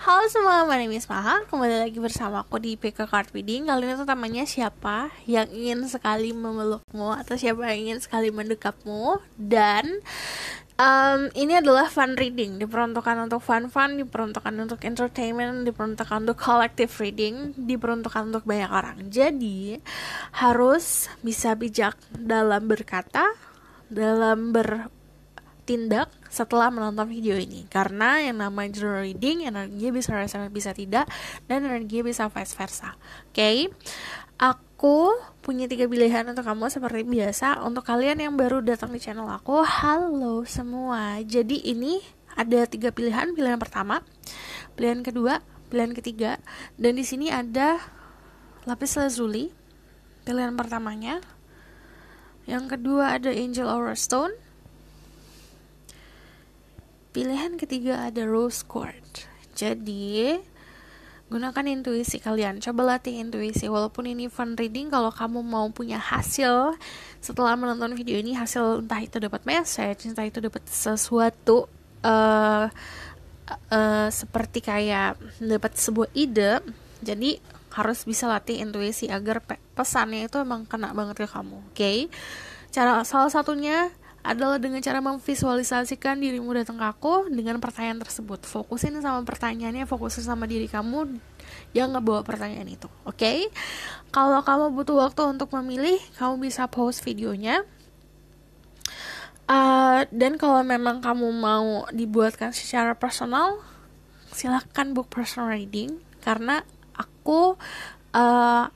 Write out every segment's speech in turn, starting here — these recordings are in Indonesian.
Halo semua, my name is Maha. Kembali lagi bersama aku di PK Card Reading. Kali ini tuh temanya siapa yang ingin sekali memelukmu atau siapa yang ingin sekali mendekapmu. Dan ini adalah fun reading, diperuntukkan untuk fun-fun, diperuntukkan untuk entertainment, diperuntukkan untuk collective reading, diperuntukkan untuk banyak orang. Jadi harus bisa bijak dalam berkata, dalam bertindak setelah menonton video ini, karena yang namanya journal reading, energi bisa resonate bisa tidak, dan energi bisa vice versa. Oke, aku punya 3 pilihan untuk kamu seperti biasa. Untuk kalian yang baru datang di channel aku, halo semua. Jadi ini ada 3 pilihan. Pilihan pertama, pilihan kedua, pilihan ketiga, dan di sini ada lapis lazuli. Pilihan pertamanya, yang kedua ada angel aura stone. Pilihan ketiga ada rose quartz. Jadi gunakan intuisi kalian, coba latih intuisi. Walaupun ini fun reading, kalau kamu mau punya hasil setelah menonton video ini, hasil entah itu dapat message, entah itu dapat sesuatu seperti kayak dapat sebuah ide, jadi harus bisa latih intuisi agar pesannya itu emang kena banget ke kamu. Oke? Cara salah satunya adalah dengan cara memvisualisasikan dirimu datang ke aku dengan pertanyaan tersebut. Fokusin sama pertanyaannya, fokusin sama diri kamu yang ngebawa pertanyaan itu. Oke? Kalau kamu butuh waktu untuk memilih, kamu bisa pause videonya. Dan kalau memang kamu mau dibuatkan secara personal, silahkan book personal reading, karena aku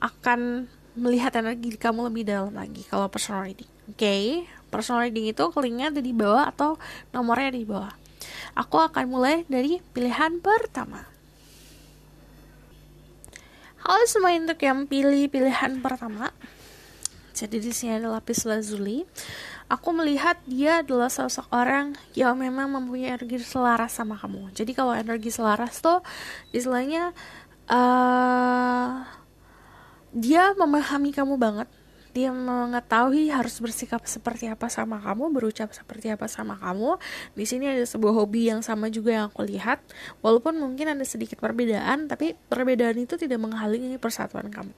akan melihat energi kamu lebih dalam lagi kalau personal reading. Oke? Personal reading itu linknya ada di bawah atau nomornya di bawah. Aku akan mulai dari pilihan pertama. Halo semua, untuk yang pilih pilihan pertama. Jadi di sini ada lapis lazuli. Aku melihat dia adalah sosok orang yang memang mempunyai energi selaras sama kamu. Jadi kalau energi selaras tuh istilahnya dia memahami kamu banget. Dia mengetahui harus bersikap seperti apa sama kamu, berucap seperti apa sama kamu. Di sini ada sebuah hobi yang sama juga yang aku lihat. Walaupun mungkin ada sedikit perbedaan, tapi perbedaan itu tidak menghalangi persatuan kamu.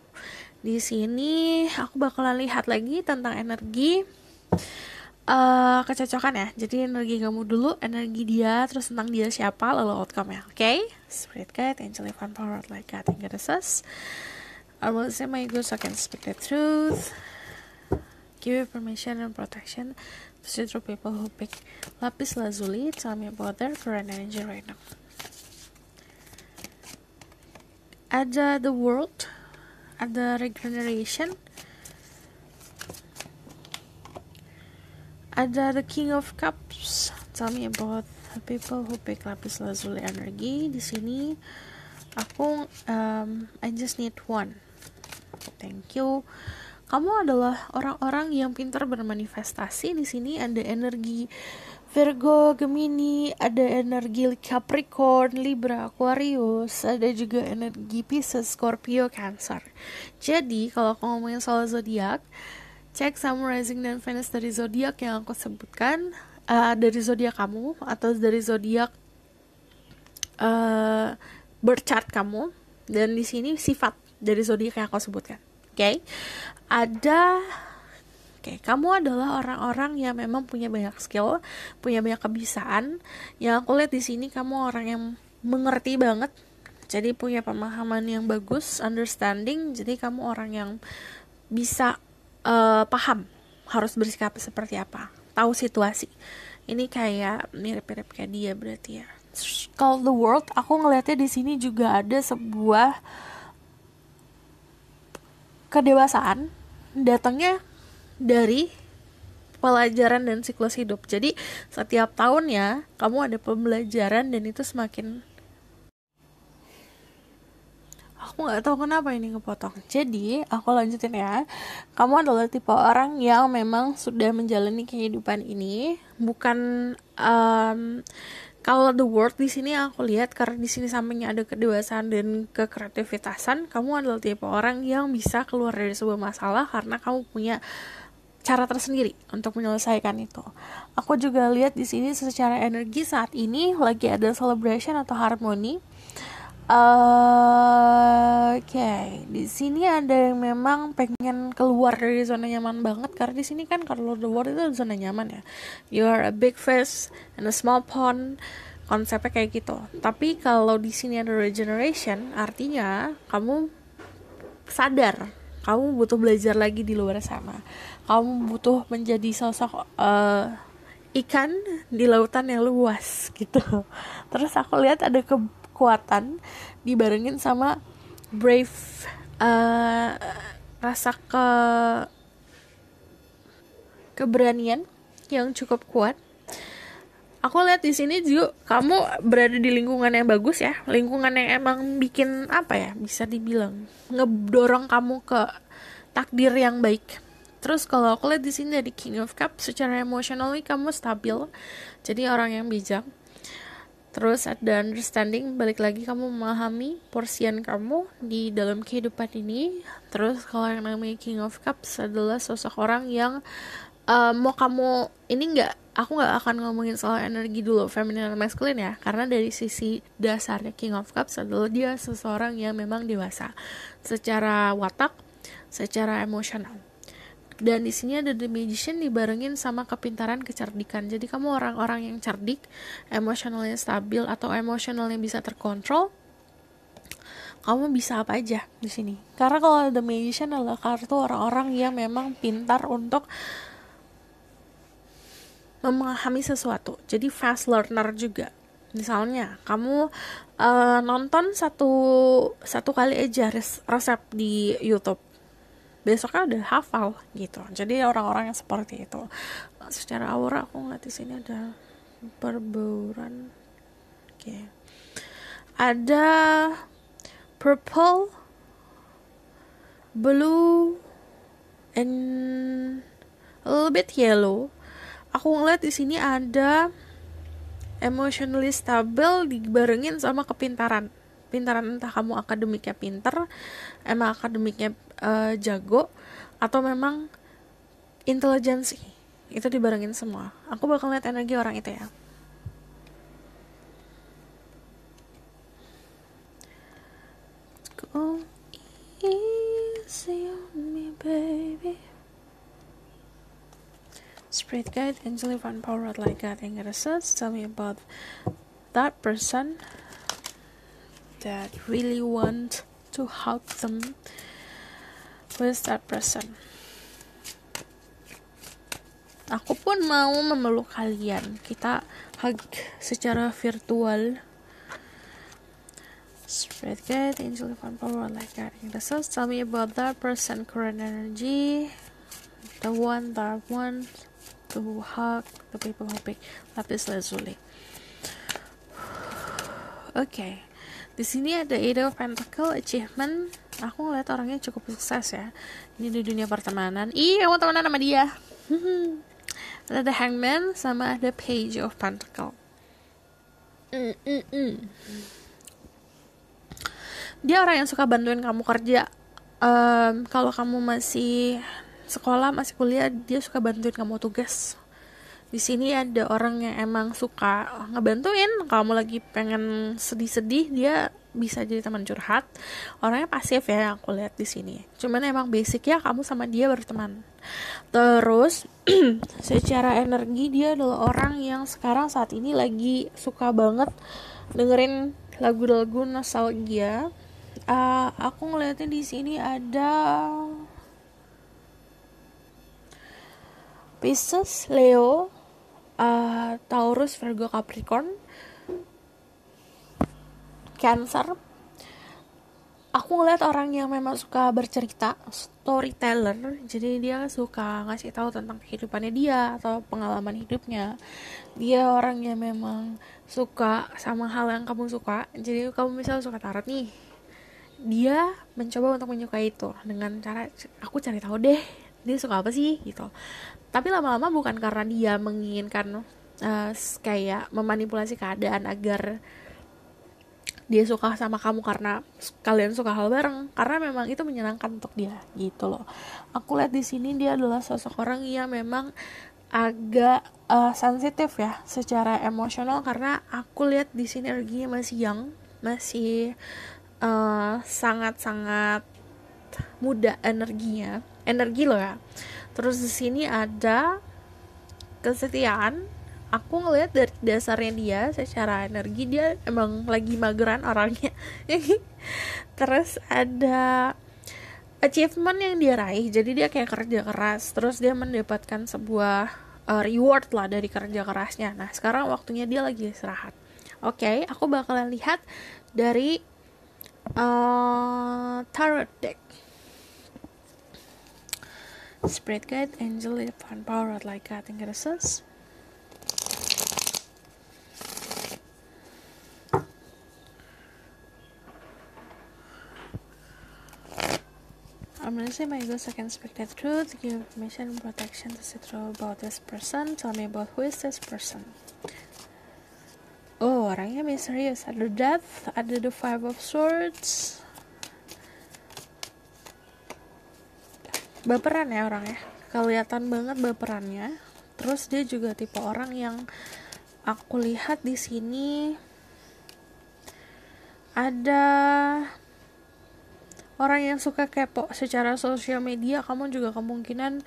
Di sini aku bakalan lihat lagi tentang energi kecocokan ya. Jadi energi kamu dulu, energi dia, terus tentang dia siapa, lalu outcome-nya. Oke? Spirit guide, angel event power like God and goddesses. I will say my good so I can speak the truth. Give you permission and protection to see through people who pick lapis lazuli. Tell me about their current energy right now. Ada the world, ada regeneration, ada the king of cups. Tell me about the people who pick lapis lazuli energy. Di sini aku I just need one. Thank you. Kamu adalah orang-orang yang pintar bermanifestasi. Di sini ada energi Virgo, Gemini, ada energi Capricorn, Libra, Aquarius, ada juga energi Pisces, Scorpio, Cancer. Jadi kalau aku ngomongin soal zodiak, cek Sun, Rising, dan Venus dari zodiak yang aku sebutkan, dari zodiak kamu atau dari zodiak birth chart kamu, dan di sini sifat dari zodiak yang aku sebutkan. Oke, kamu adalah orang-orang yang memang punya banyak skill, punya banyak kebiasaan. Yang aku lihat di sini kamu orang yang mengerti banget, jadi punya pemahaman yang bagus, understanding. Jadi kamu orang yang bisa paham harus bersikap seperti apa, tahu situasi. Ini kayak mirip-mirip kayak dia berarti ya. Kalau the world, aku ngelihatnya di sini juga ada sebuah kedewasaan, datangnya dari pelajaran dan siklus hidup. Jadi setiap tahunnya kamu ada pembelajaran, dan itu semakin, aku nggak tahu kenapa ini ngepotong. Jadi aku lanjutin ya. Kamu adalah tipe orang yang memang sudah menjalani kehidupan ini, bukan kalau the world di sini aku lihat, karena di sini sampingnya ada kedewasaan dan kekreativitasan, kamu adalah tipe orang yang bisa keluar dari sebuah masalah karena kamu punya cara tersendiri untuk menyelesaikan itu. Aku juga lihat di sini secara energi saat ini lagi ada celebration atau harmoni Oke, di sini ada yang memang pengen keluar dari zona nyaman banget, karena di sini kan kalau the world itu zona nyaman ya. You are a big fish in a small pond, konsepnya kayak gitu. Tapi kalau di sini ada regeneration, artinya kamu sadar, kamu butuh belajar lagi di luar sana. Kamu butuh menjadi sosok ikan di lautan yang luas gitu. Terus aku lihat ada kekuatan dibarengin sama brave, rasa keberanian yang cukup kuat. Aku lihat di sini juga kamu berada di lingkungan yang bagus ya, lingkungan yang emang bikin apa ya, bisa dibilang ngedorong kamu ke takdir yang baik. Terus kalau aku lihat di sini dari King of Cups, secara emotionally kamu stabil, jadi orang yang bijak. Terus ada understanding, balik lagi kamu memahami porsian kamu di dalam kehidupan ini. Terus kalau yang namanya King of Cups adalah sosok orang yang mau kamu ini aku nggak akan ngomongin soal energi dulu, feminine dan masculine ya, karena dari sisi dasarnya King of Cups adalah dia seseorang yang memang dewasa secara watak, secara emosional. Dan di sini ada The Magician dibarengin sama kepintaran, kecerdikan. Jadi kamu orang-orang yang cerdik, emosionalnya stabil atau emosionalnya bisa terkontrol. Kamu bisa apa aja di sini. Karena kalau The Magician adalah kartu orang-orang yang memang pintar untuk memahami sesuatu. Jadi fast learner juga. Misalnya kamu nonton satu kali aja resep di YouTube, besoknya udah hafal gitu. Jadi orang-orang yang seperti itu. Nah, secara aura aku ngeliat di sini ada perbauran. Oke. Ada purple, blue, and a little bit yellow. Aku ngeliat di sini ada emotionally stable dibarengin sama kepintaran. Pintaran entah kamu akademiknya pinter, emang akademiknya jago, atau memang intelijensi. Itu dibarengin semua. Aku bakal lihat energi orang itu ya. Go easy on me, baby. Spirit guide, angel, divine power, like God, and research. Tell me about that person that really want to hug them. Who is that person? Aku pun mau memeluk kalian. Kita hug secara virtual. Spirit guide, angel, divine power, like God, and research. Tell me about that person, current energy. The one that wants to hug the people who pick lapis lazuli. Oke. Di sini ada Eight of Pentacle, achievement. Aku ngeliat orangnya cukup sukses ya. Ini di dunia pertemanan. Kamu temenan sama dia. Ada Hangman sama ada Page of Pentacle. Dia orang yang suka bantuin kamu kerja. Kalau kamu masih sekolah, masih kuliah, dia suka bantuin kamu tugas. Di sini ada orang yang emang suka ngebantuin. Kamu lagi pengen sedih-sedih, dia bisa jadi teman curhat. Orangnya pasif ya, yang aku lihat di sini. Cuman emang basic ya kamu sama dia berteman. Terus secara energi dia adalah orang yang sekarang saat ini lagi suka banget dengerin lagu-lagu nostalgia. Aku ngeliatnya di sini ada Pisces, Leo, Taurus, Virgo, Capricorn, Cancer. Aku ngeliat orang yang memang suka bercerita, storyteller. Jadi dia suka ngasih tahu tentang kehidupannya dia atau pengalaman hidupnya. Dia orang yang memang suka sama hal yang kamu suka. Jadi kamu misalnya suka tarot nih, dia mencoba untuk menyukai itu dengan cara aku cari tahu deh dia suka apa sih gitu. Tapi lama-lama bukan karena dia menginginkan kayak memanipulasi keadaan agar dia suka sama kamu karena kalian suka hal bareng, karena memang itu menyenangkan untuk dia gitu loh. Aku lihat di sini dia adalah sosok orang yang memang agak sensitif ya secara emosional, karena aku lihat di sini energinya masih young, masih sangat-sangat muda energi loh ya. Terus di sini ada kesetiaan. Aku ngelihat dari dasarnya dia secara energi dia emang lagi mageran orangnya. Terus ada achievement yang dia raih, jadi dia kayak kerja keras, terus dia mendapatkan sebuah reward lah dari kerja kerasnya. Nah sekarang waktunya dia lagi istirahat. Oke, aku bakalan lihat dari tarot deck. Spirit guide, angel, divine power, like guiding goddesses. I'm gonna say my ghost, I can speak the truth, give information and protection to see through about this person. Tell me about who is this person. Oh, orangnya misterius. Ada death, ada the 5 of swords. Baperan ya orangnya, kelihatan banget baperannya. Terus dia juga tipe orang yang aku lihat di sini ada orang yang suka kepo secara sosial media. Kamu juga kemungkinan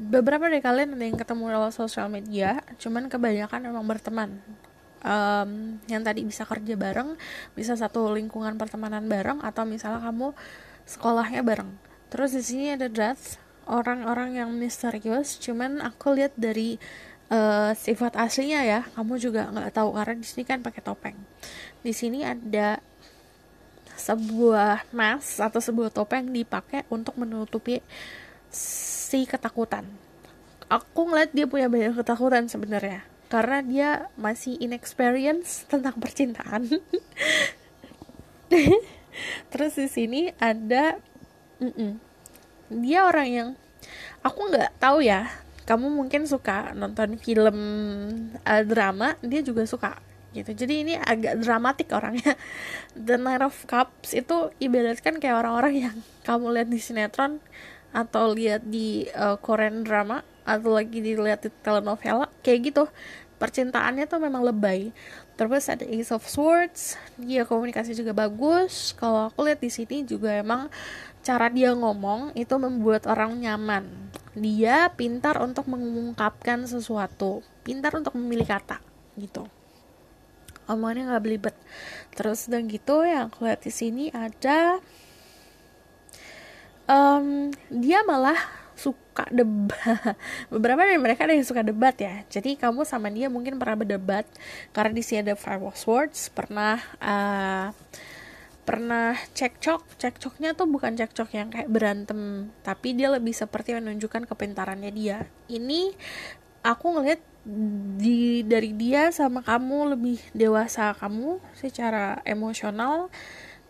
beberapa dari kalian ada yang ketemu lewat sosial media, cuman kebanyakan memang berteman. Yang tadi bisa kerja bareng, bisa satu lingkungan pertemanan bareng, atau misalnya kamu sekolahnya bareng. Terus di sini ada death, orang-orang yang misterius. Cuman aku lihat dari sifat aslinya ya, kamu juga nggak tahu karena di sini kan pakai topeng. Di sini ada sebuah mask atau sebuah topeng dipakai untuk menutupi si ketakutan. Aku ngeliat dia punya banyak ketakutan sebenarnya karena dia masih inexperience tentang percintaan. Terus di sini ada dia orang yang aku nggak tahu ya. Kamu mungkin suka nonton film drama, dia juga suka gitu. Jadi ini agak dramatik orangnya. The Knight of Cups itu ibaratkan kayak orang-orang yang kamu lihat di sinetron atau lihat di Korean drama atau lagi dilihat di telenovela kayak gitu. Percintaannya tuh memang lebay. Terus ada Ace of Swords, dia komunikasi juga bagus. Kalau aku lihat di sini juga emang cara dia ngomong itu membuat orang nyaman. Dia pintar untuk mengungkapkan sesuatu, pintar untuk memilih kata gitu. Omongannya nggak belibet. Terus dan gitu yang aku lihat di sini ada dia malah suka debat. Beberapa dari mereka ada yang suka debat ya. Jadi kamu sama dia mungkin pernah berdebat karena di sini ada Five of Swords, pernah cekcoknya tuh bukan cekcok yang kayak berantem, tapi dia lebih seperti menunjukkan kepintarannya dia. Ini aku ngelihat dari dia sama kamu lebih dewasa kamu secara emosional.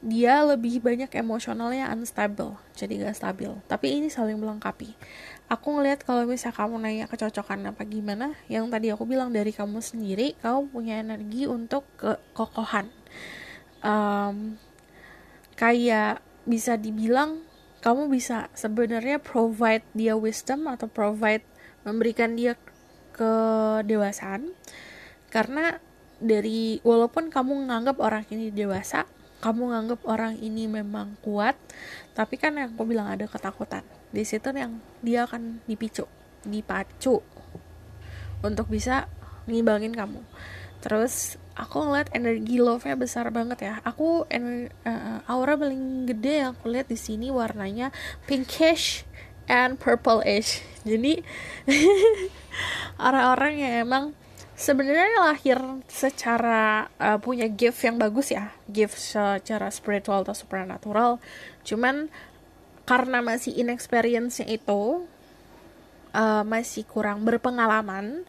Dia lebih banyak emosionalnya unstable, jadi gak stabil. Tapi ini saling melengkapi. Aku ngelihat kalau misalnya kamu nanya kecocokan apa gimana, yang tadi aku bilang dari kamu sendiri, kamu punya energi untuk kekokohan. Kayak bisa dibilang kamu bisa sebenarnya provide dia wisdom atau memberikan dia kedewasaan, karena dari walaupun kamu menganggap orang ini dewasa, kamu nganggap orang ini memang kuat, tapi kan yang aku bilang ada ketakutan. Di situ yang dia akan dipacu untuk bisa ngimbangin kamu. Terus aku ngeliat energi love-nya besar banget ya. Aura paling gede yang aku lihat di sini warnanya pinkish and purplish. Jadi orang-orang yang emang sebenarnya lahir secara punya gift yang bagus ya, gift secara spiritual atau supernatural. Cuman karena masih inexperience-nya itu masih kurang berpengalaman,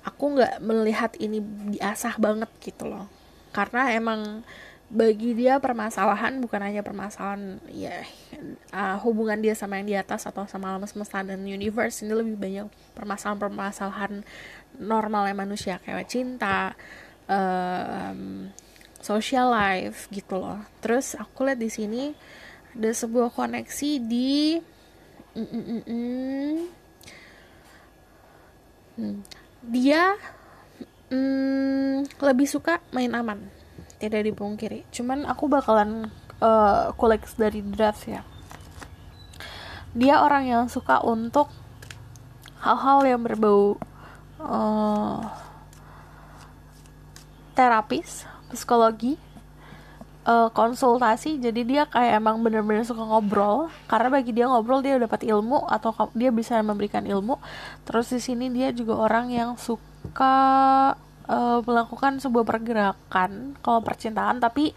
aku nggak melihat ini diasah banget gitu loh. Karena emang bagi dia permasalahan bukan hanya permasalahan ya hubungan dia sama yang di atas atau sama alam semesta dan universe. Ini lebih banyak permasalahan normalnya manusia kayak cinta, social life gitu loh. Terus aku lihat di sini ada sebuah koneksi di dia lebih suka main aman, tidak dipungkiri. Cuman aku bakalan kulik dari draft ya. Dia orang yang suka untuk hal-hal yang berbau terapis, psikologi, konsultasi. Jadi dia kayak emang bener-bener suka ngobrol, karena bagi dia ngobrol dia dapat ilmu atau dia bisa memberikan ilmu. Terus di sini dia juga orang yang suka melakukan sebuah pergerakan kalau percintaan, tapi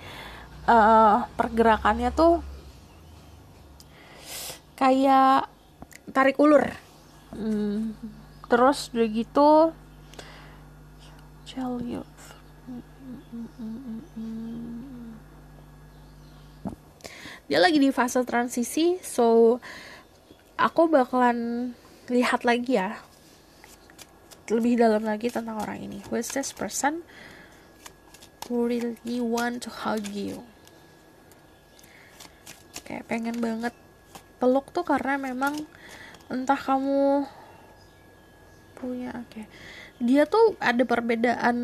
pergerakannya tuh kayak tarik ulur. Terus udah gitu dia lagi di fase transisi, so aku bakalan lihat lagi ya lebih dalam lagi tentang orang ini. Who is this person who really want to hug you? Kayak pengen banget peluk tuh, karena memang entah kamu punya dia tuh ada perbedaan,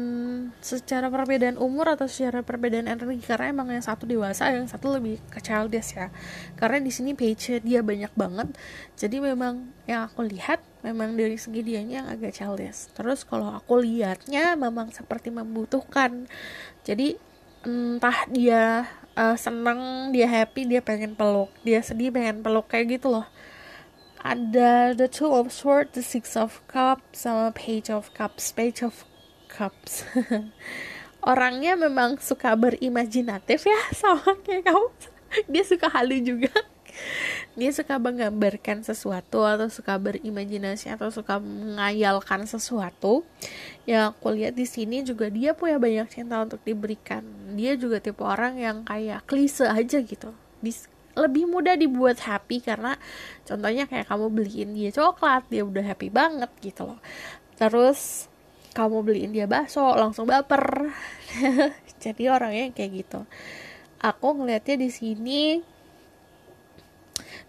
secara perbedaan umur atau secara perbedaan energi, karena emang yang satu dewasa, yang satu lebih ke childish ya. Karena di sini page dia banyak banget, jadi memang yang aku lihat memang dari segi dianya yang agak childish. Terus kalau aku lihatnya memang seperti membutuhkan, jadi entah dia seneng, dia happy, dia pengen peluk, dia sedih pengen peluk, kayak gitu loh. Ada the Two of Swords, the Six of Cups, sama Page of Cups. Orangnya memang suka berimajinatif ya, sama kayak kamu. Dia suka halu juga. Dia suka menggambarkan sesuatu, atau suka berimajinasi, atau suka mengayalkan sesuatu. Yang aku lihat di sini juga dia punya banyak cinta untuk diberikan. Dia juga tipe orang yang kayak klise aja gitu. Lebih mudah dibuat happy, karena contohnya kayak kamu beliin dia coklat, dia udah happy banget gitu loh. Terus kamu beliin dia bakso, langsung baper. Jadi orangnya kayak gitu. Aku ngelihatnya di sini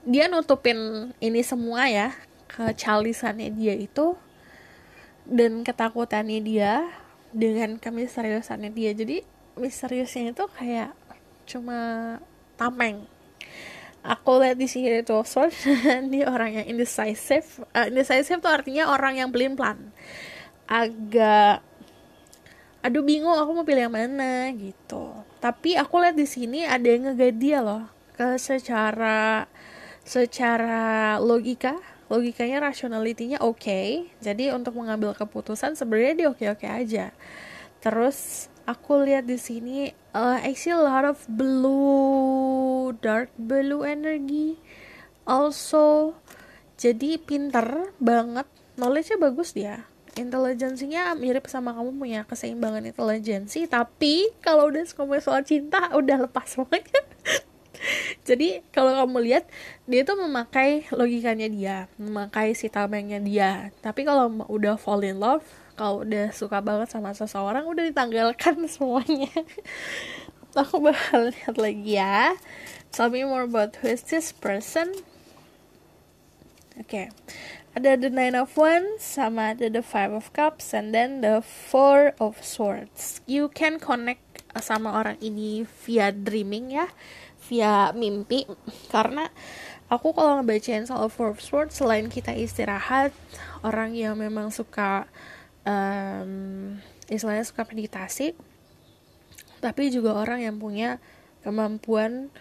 dia nutupin ini semua ya, kechildisannya dia itu dan ketakutannya dia dengan kemisteriusannya dia. Jadi misteriusnya itu kayak cuma tameng. Aku lihat di sini tuh dia orang yang indecisive. Indecisive tuh artinya orang yang pelin-pelan, agak aduh bingung aku mau pilih yang mana gitu. Tapi aku lihat di sini ada yang nge-guide dia loh, ke secara logikanya, rationality-nya oke. Jadi untuk mengambil keputusan sebenarnya dia oke-oke aja. Terus aku lihat di sini I see a lot of blue, dark blue energy. Also, jadi pinter banget, knowledge-nya bagus dia. Intelijensinya mirip sama kamu, punya keseimbangan intelijensi. Tapi kalau udah ngomongin soal cinta, udah lepas semuanya. Jadi kalau kamu lihat, dia tuh memakai logikanya dia, memakai si tamengnya dia. Tapi kalau udah fall in love, kalau udah suka banget sama seseorang, udah ditanggalkan semuanya. Aku bakal lihat lagi ya. Tell me more about who is this person. Oke. Ada the Nine of Wands, sama ada the Five of Cups, and then the Four of Swords. You can connect sama orang ini via dreaming ya, via mimpi. Karena aku kalau ngebacain soal Four of Swords, selain kita istirahat, orang yang memang suka istilahnya suka meditasi, tapi juga orang yang punya kemampuan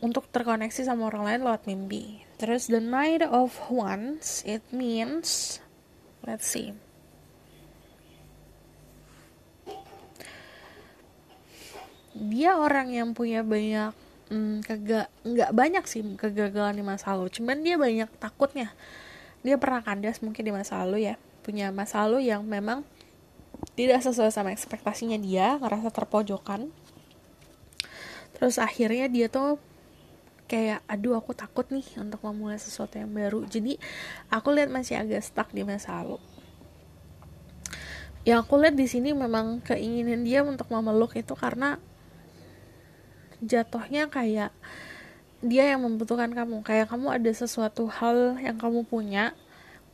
untuk terkoneksi sama orang lain lewat mimpi. Terus the Knight of Wands, it means, let's see, dia orang yang punya banyak nggak banyak sih kegagalan di masa lalu, cuman dia banyak takutnya. Dia pernah kandas mungkin di masa lalu ya, punya masa lalu yang memang tidak sesuai sama ekspektasinya dia, ngerasa terpojokan. Terus akhirnya dia tuh kayak, aduh aku takut nih untuk memulai sesuatu yang baru. Jadi aku lihat masih agak stuck di masa lalu. Yang aku lihat di sini memang keinginan dia untuk memeluk itu karena jatuhnya kayak dia yang membutuhkan kamu. Kayak kamu ada sesuatu hal yang kamu punya,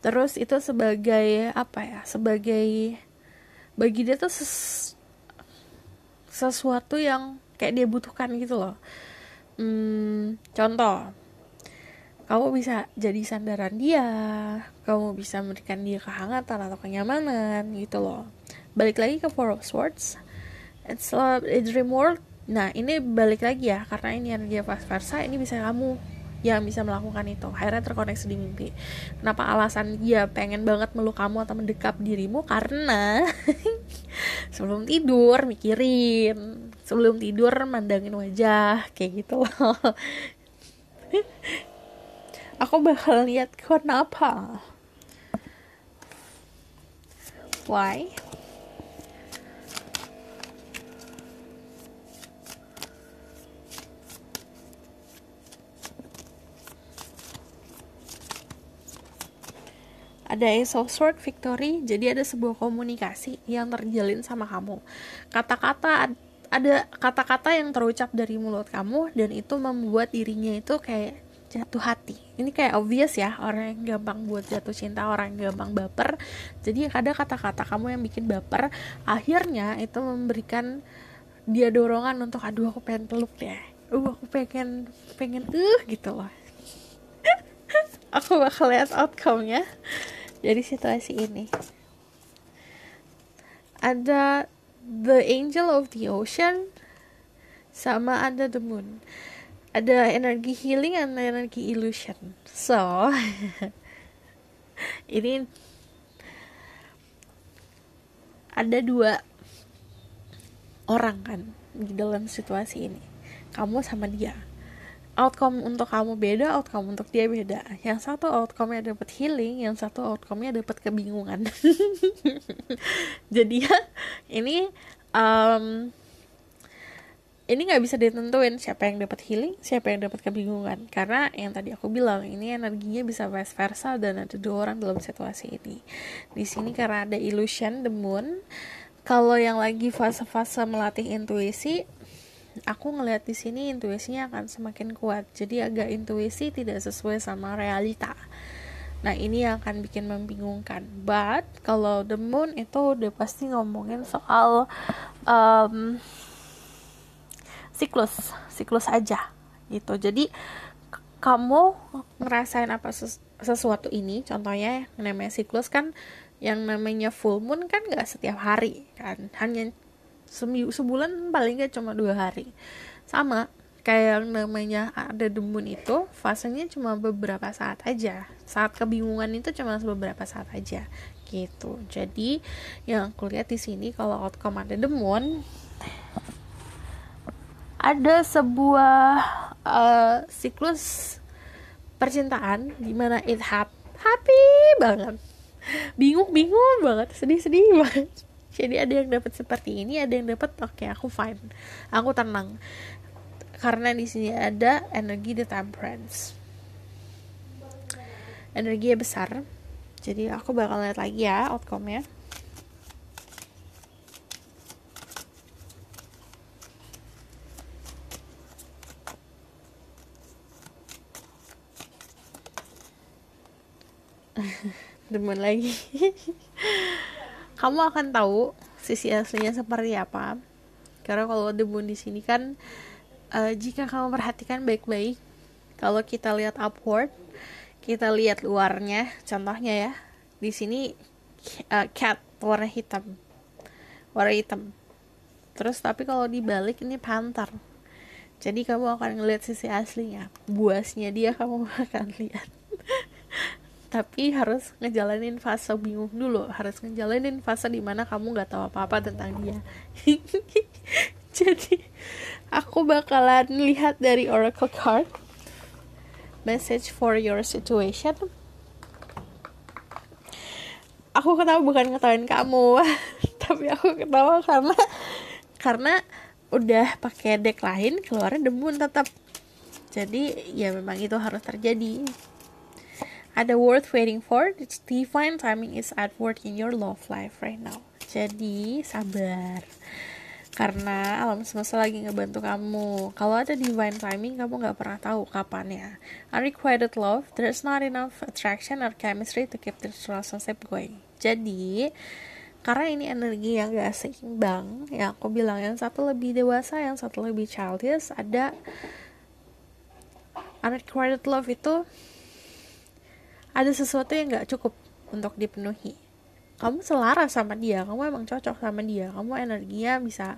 terus itu sebagai apa ya, sebagai bagi dia tuh sesuatu yang kayak dia butuhkan gitu loh. Contoh, kamu bisa jadi sandaran dia, kamu bisa memberikan dia kehangatan atau kenyamanan gitu loh. Balik lagi ke Four of Swords, it's a dream world. Nah ini balik lagi ya, karena ini energi vice versa, ini bisa kamu yang bisa melakukan itu. Akhirnya terkoneksi di mimpi. Kenapa alasan dia pengen banget meluk kamu atau mendekap dirimu? Karena sebelum tidur mikirin, sebelum tidur mandangin wajah kayak gitu loh. Aku bakal lihat kenapa. Why? Ada Ace of Swords Victory, jadi ada sebuah komunikasi yang terjalin sama kamu. Ada kata-kata yang terucap dari mulut kamu dan itu membuat dirinya itu kayak jatuh hati. Ini kayak obvious ya, orang yang gampang buat jatuh cinta, orang yang gampang baper. Jadi ada kata-kata kamu yang bikin baper, akhirnya itu memberikan dia dorongan untuk aduh aku pengen peluk deh. Aku pengen gitu loh. Aku bakal lihat outcome-nya dari situasi ini. Ada the angel of the ocean sama ada the moon. Ada energi healing dan energi illusion. So ini ada dua orang kan di dalam situasi ini, kamu sama dia. Outcome untuk kamu beda, outcome untuk dia beda. Yang satu outcome-nya dapat healing, yang satu outcome-nya dapat kebingungan. Jadi ya ini nggak bisa ditentuin siapa yang dapat healing, siapa yang dapat kebingungan. Karena yang tadi aku bilang, ini energinya bisa vice versa dan ada dua orang dalam situasi ini. Di sini karena ada illusion, the moon. Kalau yang lagi fase-fase melatih intuisi, aku ngelihat di sini intuisinya akan semakin kuat. Jadi agak intuisi tidak sesuai sama realita. Nah ini yang akan bikin membingungkan. But kalau the moon itu udah pasti ngomongin soal siklus aja gitu. Jadi kamu ngerasain apa sesuatu ini, contohnya yang namanya siklus kan, yang namanya full moon kan nggak setiap hari kan, hanya sebulan paling nggak cuma 2 hari. Sama kayak yang namanya ada the moon itu fasenya cuma beberapa saat aja, saat kebingungan itu cuma beberapa saat aja gitu. Jadi yang aku lihat di sini kalau outcome ada the moon, ada sebuah siklus percintaan dimana it happy banget, bingung banget, sedih banget. Jadi ada yang dapat seperti ini, ada yang dapat oke, aku fine, aku tenang. Karena di sini ada energi the temperance, energinya besar. Jadi aku bakal lihat lagi ya outcome-nya. Demen lagi. Kamu akan tahu sisi aslinya seperti apa. Karena kalau demen di sini kan, jika kamu perhatikan baik-baik, kalau kita lihat upward, kita lihat luarnya, contohnya ya, di sini cat warna hitam. Terus tapi kalau dibalik ini panther. Jadi kamu akan ngelihat sisi aslinya, buasnya dia kamu akan lihat. Tapi harus ngejalanin fase bingung dulu, harus ngejalanin fase dimana kamu nggak tahu apa-apa tentang dia. Jadi aku bakalan lihat dari oracle card, message for your situation. Aku ketawa bukan ngetawain kamu, tapi aku ketawa karena udah pakai deck lain, keluarnya the moon tetap. Jadi ya memang itu harus terjadi. Ada worth waiting for, it's divine timing is at work in your love life right now. Jadi sabar, karena alam semesta lagi ngebantu kamu. Kalau ada divine timing, kamu gak pernah tahu kapannya. Unrequited love, there's not enough attraction or chemistry to keep this relationship going. Jadi karena ini energi yang gak seimbang. Yang aku bilang, yang satu lebih dewasa, yang satu lebih childish. Ada unrequited love itu ada sesuatu yang gak cukup untuk dipenuhi. Kamu selaras sama dia, kamu emang cocok sama dia, kamu energinya bisa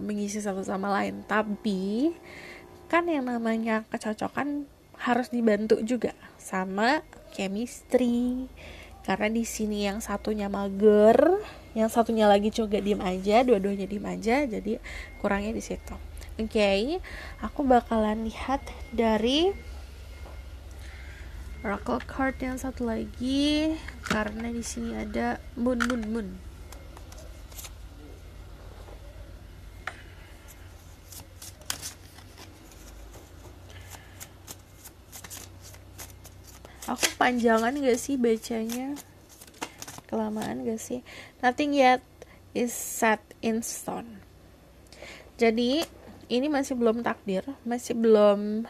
mengisi satu sama lain. Tapi kan yang namanya kecocokan harus dibantu juga sama chemistry. Karena di sini yang satunya mager, yang satunya lagi juga diem aja, dua-duanya diem aja, jadi kurangnya di situ. Oke, aku bakalan lihat dari Oracle card yang satu lagi, karena di sini ada moon. Aku panjangan gak sih bacanya? Kelamaan gak sih? Nothing yet is set in stone. Jadi ini masih belum takdir, masih belum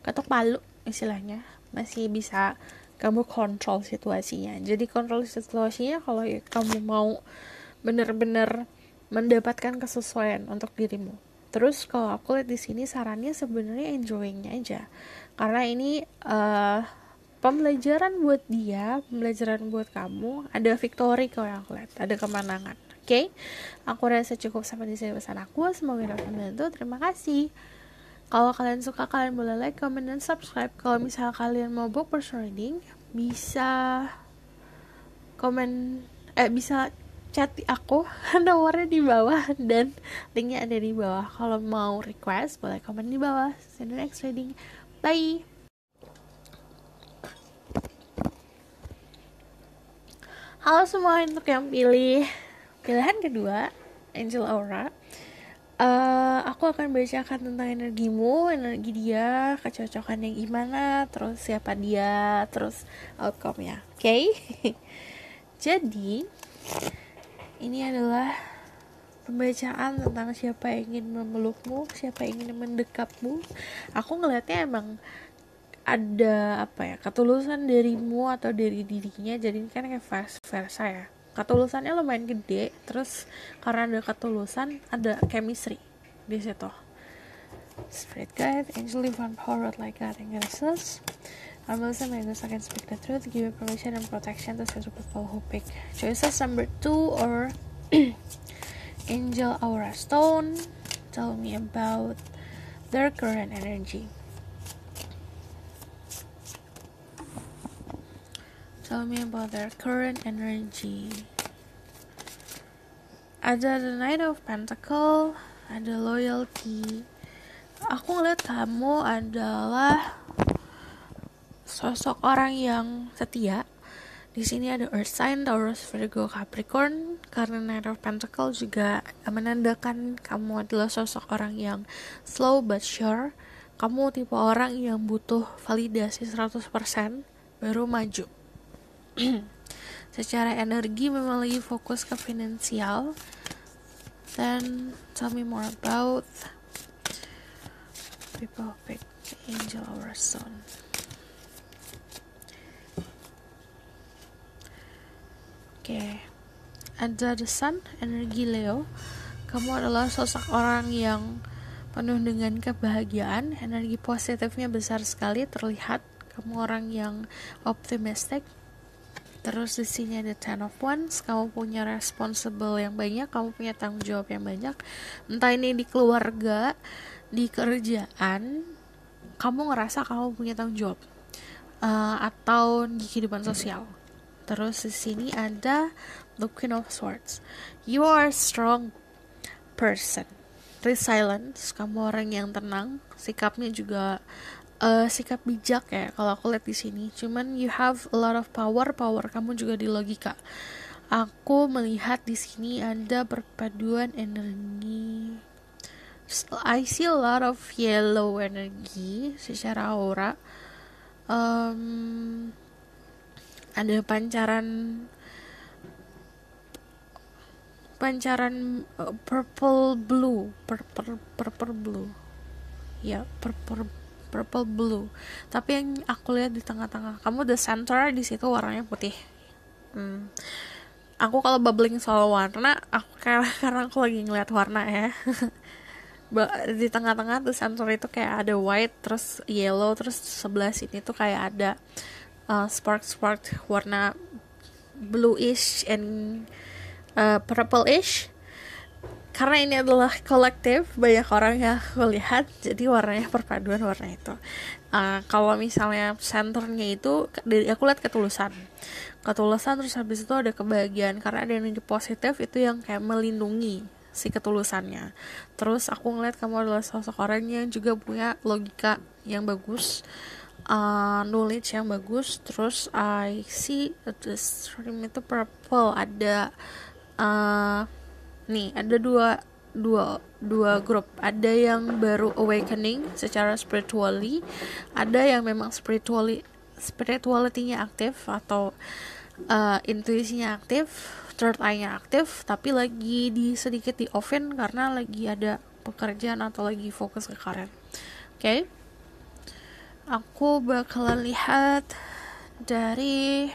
ketok palu istilahnya, masih bisa kamu kontrol situasinya. Jadi kontrol situasinya kalau kamu mau benar-benar mendapatkan kesesuaian untuk dirimu. Terus kalau aku lihat di sini sarannya sebenarnya enjoyingnya aja, karena ini pembelajaran buat dia, pembelajaran buat kamu. Ada victory kalau yang aku lihat, ada kemenangan. Oke, aku rasa cukup sampai di sini pesan aku. Semoga dapat membantu. Terima kasih. Kalau kalian suka, kalian boleh like, comment, dan subscribe. Kalau misalnya kalian mau book personal reading, bisa bisa chat aku, nomornya di bawah dan linknya ada di bawah. Kalau mau request, boleh komen di bawah. See you in the next reading. Bye. Halo semua, untuk yang pilih pilihan kedua, Angel Aura, aku akan bacakan tentang energimu, energi dia, kecocokannya gimana, terus siapa dia, terus outcome-nya. Oke? Jadi ini adalah pembacaan tentang siapa yang ingin memelukmu, siapa yang ingin mendekapmu. Aku ngelihatnya emang ada ketulusan darimu atau dari dirinya. Jadi ini kan kayak vice versa ya, ketulusannya lumayan gede, terus karena ada ketulusan ada chemistry di situ. Spirit guide, angel, divine power, like God and goddesses, I'm Melissa, my goodness, I can speak the truth, give you permission and protection to set people who pick choices number 2 or Angel Aura Stone. Tell me about their current energy. Tell me about their current energy. Ada the Knight of Pentacle, ada loyalty. Aku ngeliat kamu adalah sosok orang yang setia. Di sini ada Earth sign, Taurus, Virgo, Capricorn. Karena Knight of Pentacle juga menandakan kamu adalah sosok orang yang slow but sure. Kamu tipe orang yang butuh validasi 100% baru maju. Secara energi memang lagi fokus ke finansial. Then tell me more about people pick Angel Aura Stone. Oke, ada the Sun, energi Leo. Kamu adalah sosok orang yang penuh dengan kebahagiaan, energi positifnya besar sekali terlihat. Kamu orang yang optimistic. Terus di sini ada Ten of Wands, kamu punya responsible yang banyak, kamu punya tanggung jawab yang banyak. Entah ini di keluarga, di kerjaan, kamu ngerasa kamu punya tanggung jawab, atau di kehidupan sosial. Terus di sini ada the Queen of Swords. You are a strong person, resilience, kamu orang yang tenang, sikapnya juga sikap bijak ya kalau aku lihat di sini. Cuman you have a lot of power kamu juga di logika. Aku melihat di sini ada perpaduan energi. I see a lot of yellow energi secara aura. Ada pancaran purple blue ya, purple blue. Tapi yang aku lihat di tengah-tengah kamu, the center di situ warnanya putih. Aku kalau bubbling soal warna, aku karena aku lagi ngeliat warna ya. Di tengah-tengah tuh center itu kayak ada white, terus yellow, terus sebelah sini tuh kayak ada spark warna bluish and purple-ish. Karena ini adalah kolektif, banyak orang yang aku lihat, jadi warnanya perpaduan warna itu. Kalau misalnya senternya itu, aku lihat ketulusan, terus habis itu ada kebahagiaan, karena ada energi positif itu yang kayak melindungi si ketulusannya. Terus aku ngeliat kamu adalah sosok orang yang juga punya logika yang bagus, knowledge yang bagus. Terus I see the stream itu purple, ada nih ada dua grup, ada yang baru awakening secara spiritually, ada yang memang spirituality-nya aktif atau intuisinya aktif, third eye-nya aktif, tapi lagi sedikit di off-in karena lagi ada pekerjaan atau lagi fokus ke karir. Oke? Aku bakalan lihat dari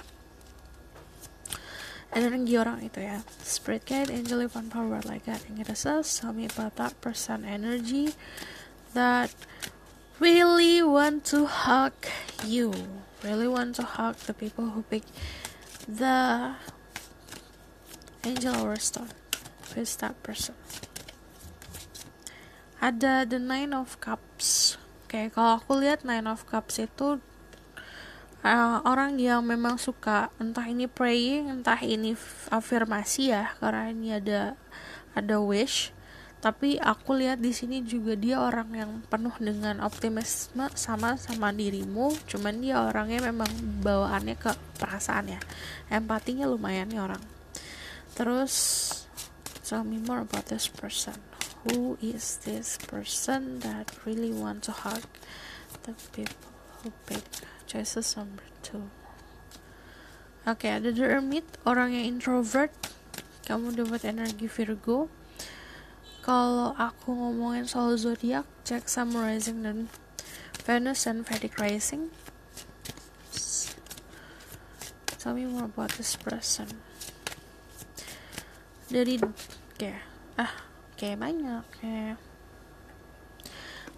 energi orang itu ya. Spirit guide, angel, divine power, like that. And it says, tell me about that person energy that really want to hug you, really want to hug the people who pick the angel or stone. Who is that person? Ada the 9 of cups. Oke, kalau aku lihat 9 of cups itu orang yang memang suka, entah ini praying, entah ini afirmasi ya, karena ini ada wish. Tapi aku lihat di sini juga dia orang yang penuh dengan optimisme sama dirimu. Cuman dia orangnya memang bawaannya ke perasaan ya, empatinya lumayan nih orang. Terus tell me more about this person. Who is this person that really want to hug the people who pick choices number 2? Oke, ada the hermit, orang yang introvert. Kamu dapat energi Virgo. Kalau aku ngomongin soal zodiak, cek Sun Rising dan Venus and Vedic Rising. Tell me more about this person. Dari kayak banyak ya.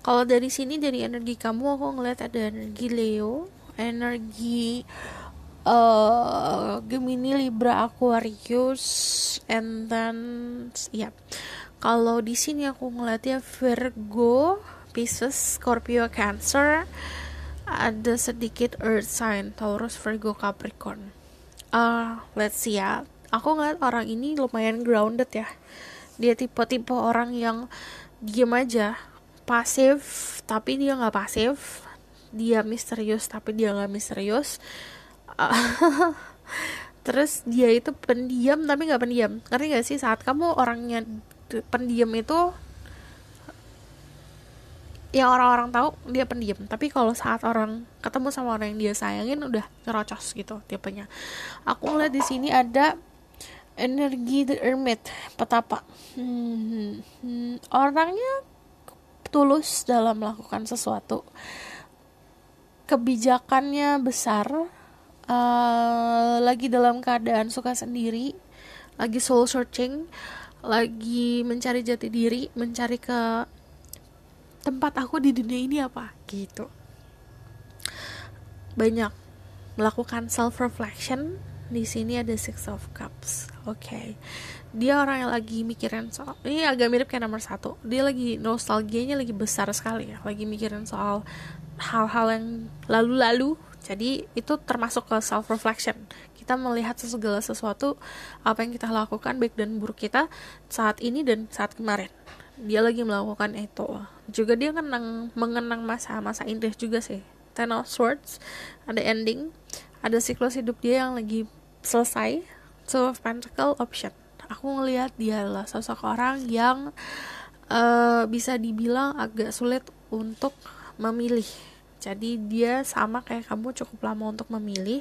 Kalau dari sini, dari energi kamu, aku ngeliat ada energi Leo, energi Gemini, Libra, Aquarius, and then kalau di sini aku ngeliatnya Virgo, Pisces, Scorpio, Cancer, ada sedikit Earth sign, Taurus, Virgo, Capricorn. Let's see ya. Aku ngeliat orang ini lumayan grounded ya. Dia tipe orang yang diem aja, pasif tapi dia nggak pasif, dia misterius tapi dia nggak misterius. Terus dia itu pendiam tapi nggak pendiam. Ngerti nggak sih, saat kamu orangnya pendiam itu ya orang-orang tahu dia pendiam, tapi kalau saat orang ketemu sama orang yang dia sayangin udah nyerocos gitu tipenya. Aku ngeliat di sini ada energi the hermit, petapa. Orangnya tulus dalam melakukan sesuatu, kebijakannya besar, lagi dalam keadaan suka sendiri, lagi soul searching, lagi mencari jati diri, mencari ke tempat aku di dunia ini apa gitu. Banyak melakukan self reflection. Di sini ada Six of Cups. Oke. Dia orang yang lagi mikirin soal, ini agak mirip kayak nomor 1. Dia lagi nostalgianya lagi besar sekali ya. Lagi mikirin soal hal-hal yang lalu-lalu. Jadi itu termasuk ke self reflection. Kita melihat segala sesuatu, apa yang kita lakukan baik dan buruk kita saat ini dan saat kemarin. Dia lagi melakukan itu. Juga dia mengenang masa-masa indah juga sih. Ten of Swords, ada ending, ada siklus hidup dia yang lagi selesai. Two of Pentacle, option. Aku ngelihat dia adalah sosok orang yang bisa dibilang agak sulit untuk memilih. Jadi dia sama kayak kamu, cukup lama untuk memilih.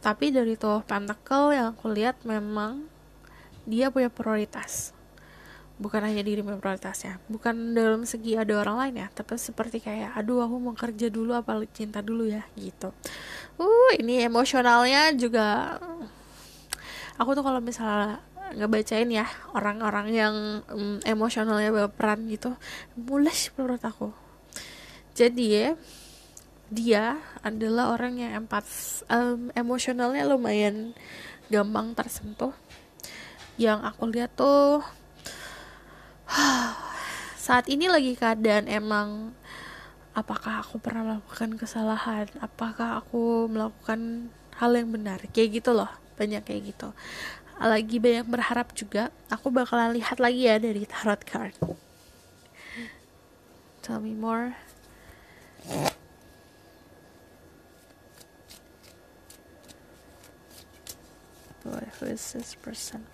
Tapi dari Two of Pentacle yang aku lihat memang dia punya prioritas. Bukan hanya dirinya prioritasnya, bukan dalam segi ada orang lain ya, tapi seperti kayak aduh aku mau kerja dulu apa cinta dulu ya gitu. Ini emosionalnya juga Aku tuh kalau misalnya ngebacain ya orang-orang yang emosionalnya berperan gitu, mules menurut aku. Jadi ya, dia adalah orang yang emosionalnya lumayan gampang tersentuh. Yang aku lihat tuh saat ini lagi keadaan emang, apakah aku pernah melakukan kesalahan, apakah aku melakukan hal yang benar, kayak gitu loh, banyak kayak gitu. Lagi banyak berharap juga. Aku bakalan lihat lagi ya dari tarot card. Tell me more. Boy, who is this person?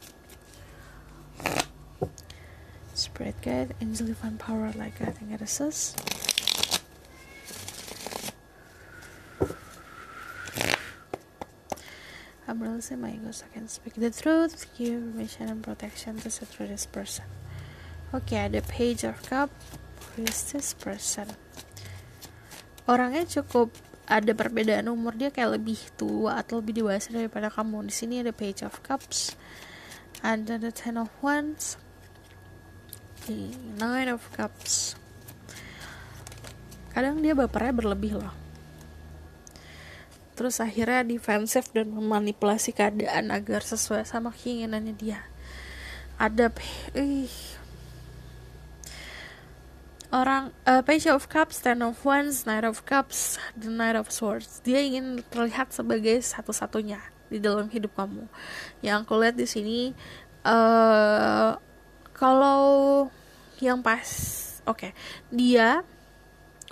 Spirit guide, angel divine power, like I think it is this. I'm releasing my ego so I can speak the truth, give permission and protection to set through this person. Okay, ada Page of Cup. Who is this person? Orangnya cukup ada perbedaan umur, dia kayak lebih tua atau lebih dewasa daripada kamu. Di sini ada Page of Cups, ada the Ten of Wands, the Nine of Cups. Kadang dia bapernya berlebih loh. Terus akhirnya defensif dan memanipulasi keadaan agar sesuai sama keinginannya dia. Ada orang Page of Cups, Ten of Wands, Knight of Cups, the Knight of Swords. Dia ingin terlihat sebagai satu-satunya di dalam hidup kamu. Yang aku lihat di sini, kalau yang pas, dia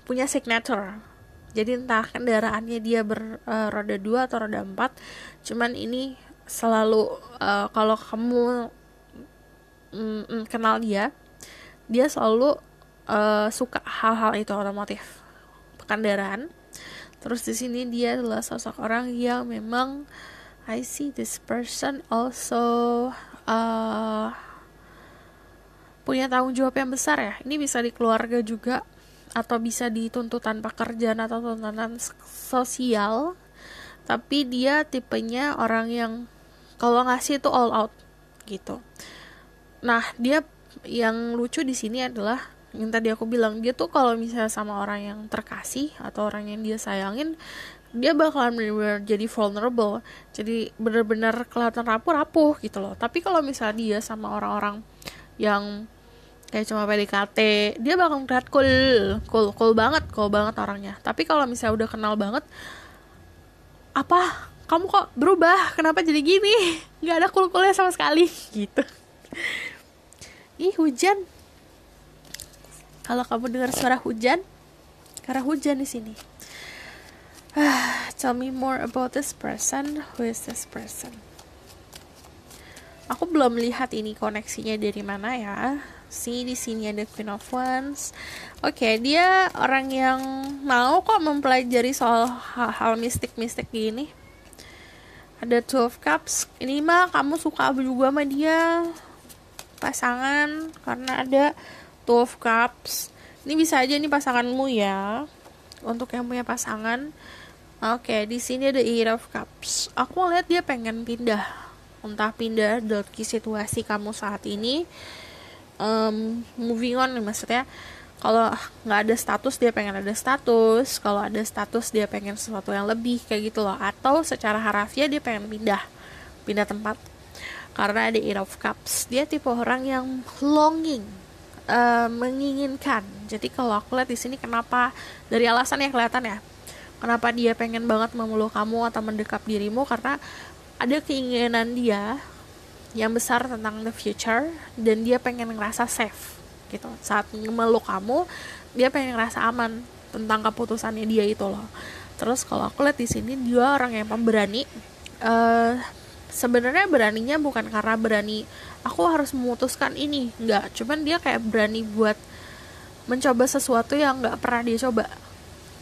punya signature. Jadi entah kendaraannya dia roda 2 atau roda 4, cuman ini selalu kalau kamu kenal dia selalu suka hal-hal itu, otomotif, kendaraan. Terus di sini dia adalah sosok orang yang memang I see this person also punya tanggung jawab yang besar ya. Ini bisa di keluarga juga, atau bisa di tuntutan pekerjaan atau tuntutan sosial. Tapi dia tipenya orang yang kalau ngasih itu all out gitu. Nah, dia yang lucu di sini adalah yang tadi aku bilang, dia tuh kalau misalnya sama orang yang terkasih atau orang yang dia sayangin, dia bakalan benar-benar jadi vulnerable, jadi benar-benar kelihatan rapuh gitu loh. Tapi kalau misalnya dia sama orang-orang yang kayak cuma PDKT, dia bakal terlihat cool banget orangnya. Tapi kalau misalnya udah kenal banget, apa kamu kok berubah, kenapa jadi gini, nggak ada coolnya sama sekali gitu. Ih, hujan. Kalau kamu dengar suara hujan, karena hujan di sini. Tell me more about this person. Who is this person? Aku belum lihat ini koneksinya dari mana ya. Di sini ada Queen of Wands. Dia orang yang mau kok mempelajari soal hal-hal mistik-mistik gini. Ada Two of Cups. Ini mah kamu suka juga sama dia, pasangan, karena ada Two of Cups. Ini bisa aja nih pasanganmu ya, untuk yang punya pasangan. Di sini ada Eight of Cups. Aku lihat dia pengen pindah, entah pindah dari situasi kamu saat ini, moving on maksudnya. Kalau nggak ada status, dia pengen ada status. Kalau ada status, dia pengen sesuatu yang lebih, kayak gitu loh. Atau secara harafiah dia pengen pindah tempat, karena ada Eight of Cups. Dia tipe orang yang longing, menginginkan. Jadi kalau aku lihat di sini, kenapa dari alasan yang kelihatan ya, kenapa dia pengen banget memeluk kamu atau mendekap dirimu, karena ada keinginan dia yang besar tentang the future, dan dia pengen ngerasa safe gitu. Saat memeluk kamu, dia pengen ngerasa aman tentang keputusannya dia itu loh. Terus kalau aku lihat di sini, dia orang yang pemberani. Sebenarnya beraninya bukan karena berani aku harus memutuskan ini, enggak, cuman dia kayak berani buat mencoba sesuatu yang nggak pernah dia coba.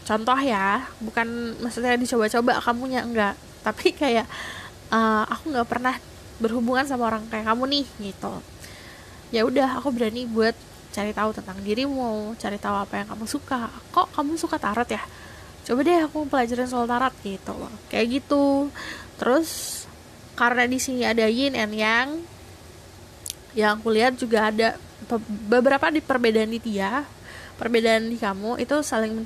Contoh ya, bukan maksudnya dicoba-coba kamunya, enggak, tapi kayak aku nggak pernah berhubungan sama orang kayak kamu nih gitu. Ya udah, aku berani buat cari tahu tentang dirimu, cari tahu apa yang kamu suka. Kok kamu suka tarot ya? Coba deh aku pelajarin soal tarot gitu loh, kayak gitu. Terus karena di sini ada yin and yang aku lihat juga ada beberapa perbedaan di dia, perbedaan di kamu itu saling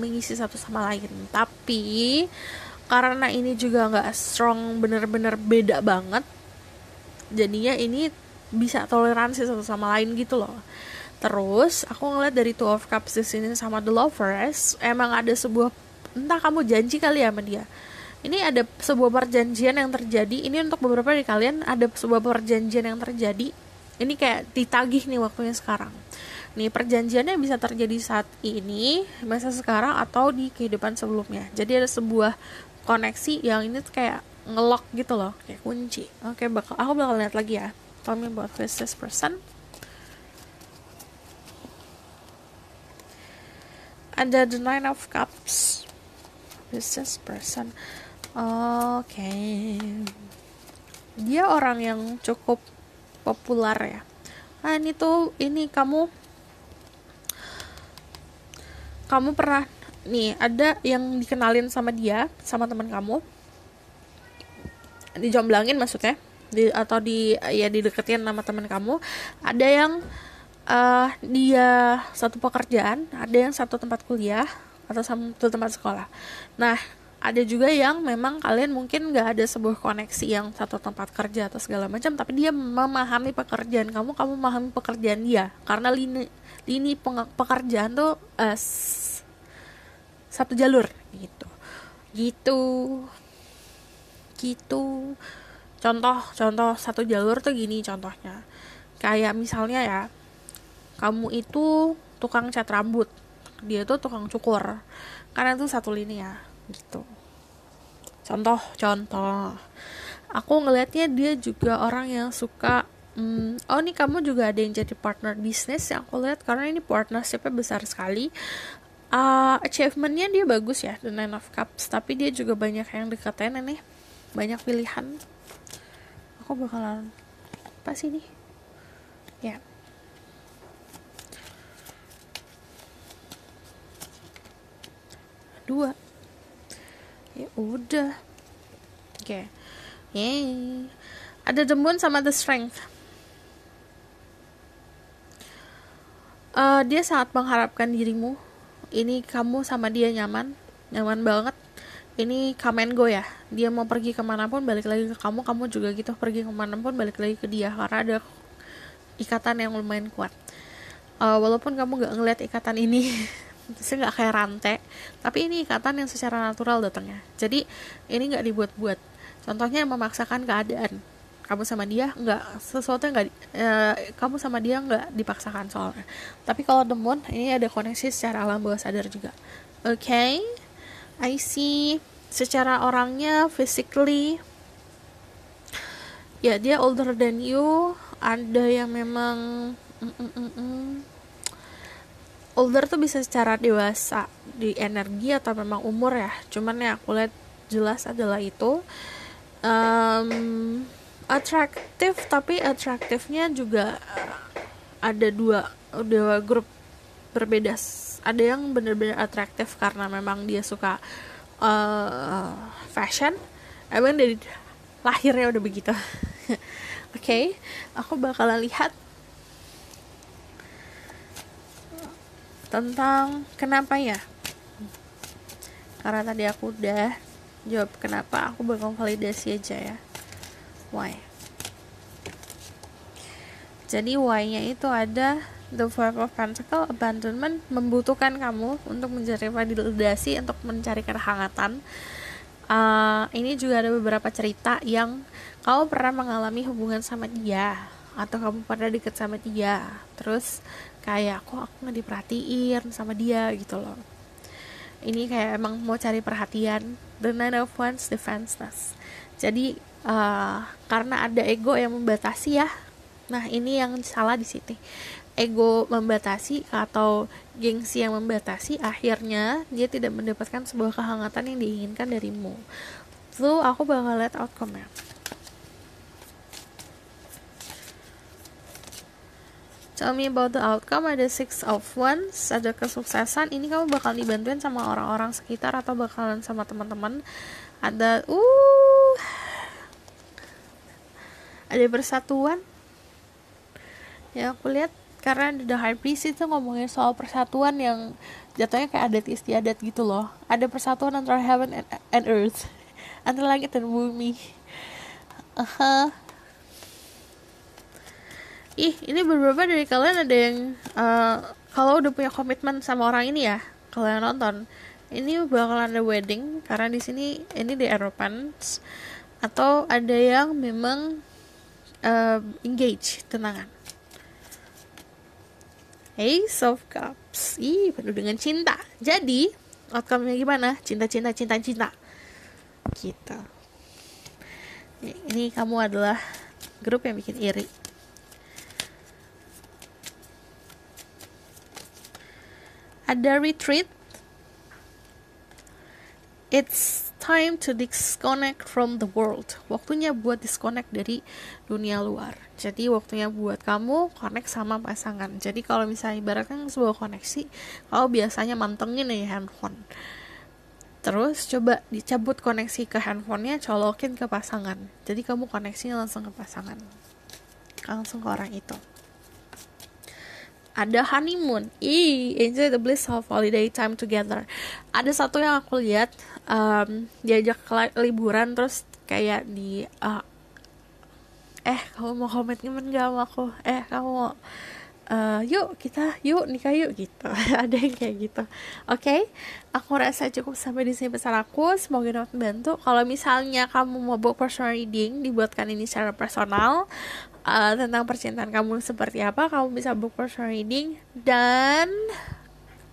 mengisi satu sama lain. Tapi karena ini juga nggak strong, bener-bener beda banget, jadinya ini bisa toleransi satu sama lain gitu loh. Terus aku ngeliat dari Two of Cups di sini sama The Lovers, emang ada sebuah, entah kamu janji kali ya sama dia. Ini ada sebuah perjanjian yang terjadi. Ini untuk beberapa dari kalian ada sebuah perjanjian yang terjadi. Ini kayak ditagih nih waktunya sekarang. Nih perjanjiannya bisa terjadi saat ini, masa sekarang, atau di kehidupan sebelumnya. Jadi ada sebuah koneksi yang ini tuh kayak ngelock gitu loh, kayak kunci. Oke, aku bakal lihat lagi ya. Tell me about this person. Ada the Nine of Cups. This person. Oke. Dia orang yang cukup populer ya. Nah, ini kamu pernah nih ada yang dikenalin sama dia, sama teman kamu. Dijomblangin maksudnya. Atau dideketin sama teman kamu. Ada yang dia satu pekerjaan, ada yang satu tempat kuliah atau satu tempat sekolah. Nah, ada juga yang memang kalian mungkin gak ada sebuah koneksi yang satu tempat kerja atau segala macam, tapi dia memahami pekerjaan kamu memahami pekerjaan dia, karena lini pekerjaan tuh satu jalur gitu. Contoh satu jalur tuh gini contohnya, kayak misalnya ya, kamu itu tukang cat rambut, dia tuh tukang cukur, karena itu satu lini ya gitu. Contoh aku ngelihatnya dia juga orang yang suka ini kamu juga ada yang jadi partner bisnis yang aku lihat, karena ini partnershipnya besar sekali. Achievementnya dia bagus ya, the Nine of Cups, tapi dia juga banyak yang deketin nih, banyak pilihan. Aku bakalan apa sih nih ya, dua. Ya udah. Oke. Yay. Ada the Moon sama the Strength. Dia sangat mengharapkan dirimu. Ini kamu sama dia nyaman banget. Ini come and go ya. Dia mau pergi kemanapun balik lagi ke kamu juga gitu, pergi kemanapun balik lagi ke dia, karena ada ikatan yang lumayan kuat. Walaupun kamu gak ngeliat ikatan ini itu nggak kayak rantai, tapi ini ikatan yang secara natural datangnya. Jadi ini nggak dibuat-buat. Contohnya memaksakan keadaan. Kamu sama dia nggak, sesuatu yang nggak kamu sama dia nggak dipaksakan soalnya. Tapi kalau the Moon ini ada koneksi secara alam bawah sadar juga. Okay, I see. Secara orangnya physically ya dia older than you. Ada yang memang older tuh bisa secara dewasa di energi atau memang umur ya. Cuman ya aku lihat jelas adalah itu atraktif, tapi atraktifnya juga ada dua grup berbeda. Ada yang benar-benar atraktif karena memang dia suka fashion, emang dari lahirnya udah begitu. Oke, aku bakalan lihat tentang kenapa ya, karena tadi aku udah jawab kenapa, aku bakal validasi aja ya, why. Jadi why-nya itu ada the Five of Pentacles, abandonment, membutuhkan kamu untuk mencari validasi, untuk mencari kehangatan. Ini juga ada beberapa cerita yang kamu pernah mengalami hubungan sama dia, atau kamu pernah deket sama dia, terus kayak kok aku nggak diperhatiin sama dia gitu loh. Ini kayak emang mau cari perhatian. The Nine of Wands, defenseless. Jadi karena ada ego yang membatasi ya. Nah ini yang salah di sini. Ego membatasi atau gengsi yang membatasi, akhirnya dia tidak mendapatkan sebuah kehangatan yang diinginkan darimu. So aku bakal lihat outcome-nya. Tell me about the outcome. Ada Six of Wands, ada kesuksesan. Ini kamu bakal dibantuin sama orang-orang sekitar atau bakalan sama teman-teman. Ada ada persatuan ya aku lihat, karena The High Priest itu ngomongin soal persatuan yang jatuhnya kayak adat istiadat gitu loh. Ada persatuan antara heaven and earth, antara langit dan bumi. Ini beberapa dari kalian ada yang kalau udah punya komitmen sama orang ini ya, kalau yang nonton ini bakalan ada wedding, karena di sini ini di Eropans, atau ada yang memang engage, tunangan. Ace of Cups, penuh dengan cinta. Jadi outcome-nya gimana? Cinta gitu. Ini kamu adalah grup yang bikin iri. Ada retreat. It's time to disconnect from the world. Waktunya buat disconnect dari dunia luar. Jadi waktunya buat kamu connect sama pasangan. Jadi kalau misalnya ibaratkan sebuah koneksi, kamu biasanya mantengin nih handphone. Terus coba dicabut koneksi ke handphonenya, colokin ke pasangan. Jadi kamu koneksinya langsung ke pasangan, langsung ke orang itu. Ada honeymoon, enjoy the bliss of holiday time together. Ada satu yang aku lihat, diajak liburan, terus kayak di kamu mau komitmen gak sama aku, kamu mau yuk nikah yuk gitu. Ada yang kayak gitu. Oke, aku rasa cukup sampai di sini pesan aku, semoga dapat membantu. Kalau misalnya kamu mau book personal reading, dibuatkan ini secara personal, tentang percintaan kamu seperti apa, kamu bisa book personal reading, dan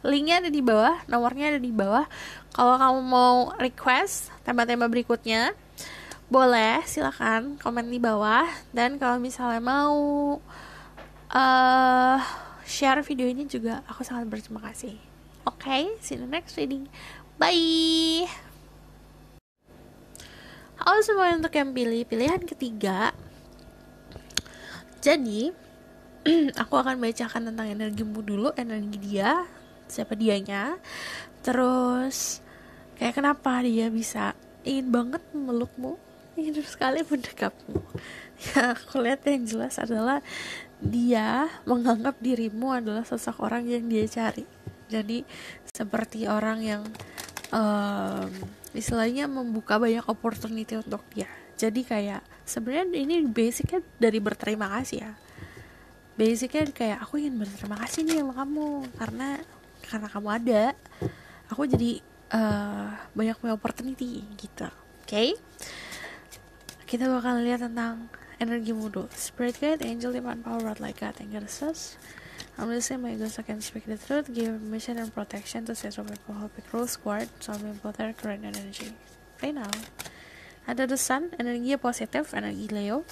linknya ada di bawah, nomornya ada di bawah. Kalau kamu mau request tema-tema berikutnya, boleh silakan komen di bawah. Dan kalau misalnya mau share video ini juga, aku sangat berterima kasih. Okay, see you in the next reading. Bye. Halo semua, untuk yang pilih pilihan ketiga. Jadi aku akan bacakan tentang energimu dulu, energi dia, siapa dianya, terus kayak kenapa dia bisa ingin banget memelukmu, ingin sekali mendekapmu. Ya, aku lihat yang jelas adalah dia menganggap dirimu adalah sosok orang yang dia cari. Jadi seperti orang yang istilahnya membuka banyak opportunity untuk dia. Jadi kayak sebenarnya ini basicnya dari berterima kasih ya. Basicnya kayak aku ingin berterima kasih nih sama kamu, karena kamu ada, aku jadi banyak punya opportunity gitu. Oke? Kita bakal lihat tentang energi dulu. Spirit guide, angel, divine power, rod like God, and goddesses. I'm listening my ghost, I can speak the truth, give permission and protection to set up a hopic rose squad, so I'm both their current energy. Right now. Ada the sun, energi positif, energi Leo.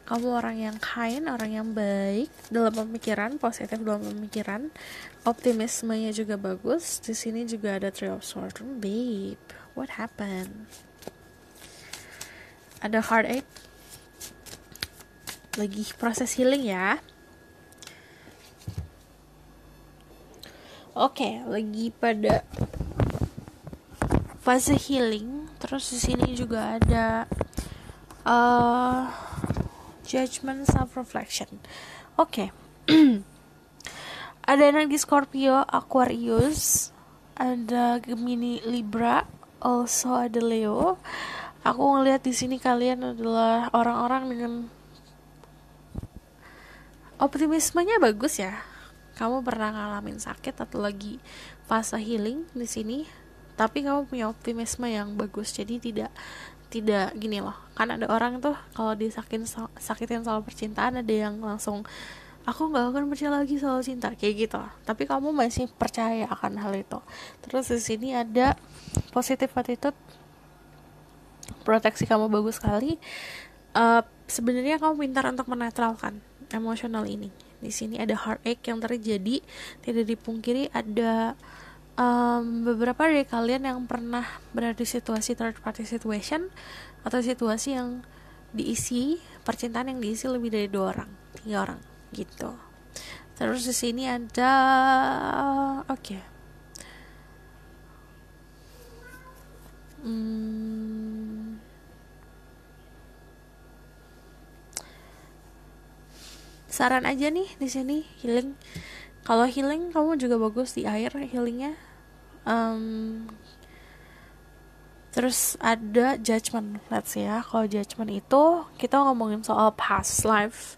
Kamu orang yang kind, orang yang baik dalam pemikiran, positif dalam pemikiran. Optimismenya juga bagus. Di sini juga ada Three of Swords. Babe, what happened? Ada heartache. Lagi proses healing ya. Oke, lagi pada fase healing. Terus di sini juga ada judgment, self reflection. Oke. Ada energi Scorpio, Aquarius, ada Gemini, Libra, also ada Leo. Aku ngelihat di sini kalian adalah orang-orang dengan optimismenya bagus ya. Kamu pernah ngalamin sakit atau lagi fase healing di sini, tapi kamu punya optimisme yang bagus. Jadi tidak gini loh. Kan ada orang tuh kalau sakitin soal percintaan, ada yang langsung aku nggak akan percaya lagi soal cinta kayak gitu. Tapi kamu masih percaya akan hal itu. Terus di sini ada positive attitude, proteksi kamu bagus sekali. Sebenarnya kamu pintar untuk menetralkan emosional ini. Di sini ada heartache yang terjadi, tidak dipungkiri. Ada beberapa dari kalian yang pernah berada di situasi third party situation, atau situasi yang diisi percintaan yang diisi lebih dari 2 orang, 3 orang gitu. Terus di sini ada saran aja nih di sini healing. Kalau healing kamu juga bagus di air healingnya. Terus ada judgment, let's say ya. Kalau judgment itu kita ngomongin soal past life.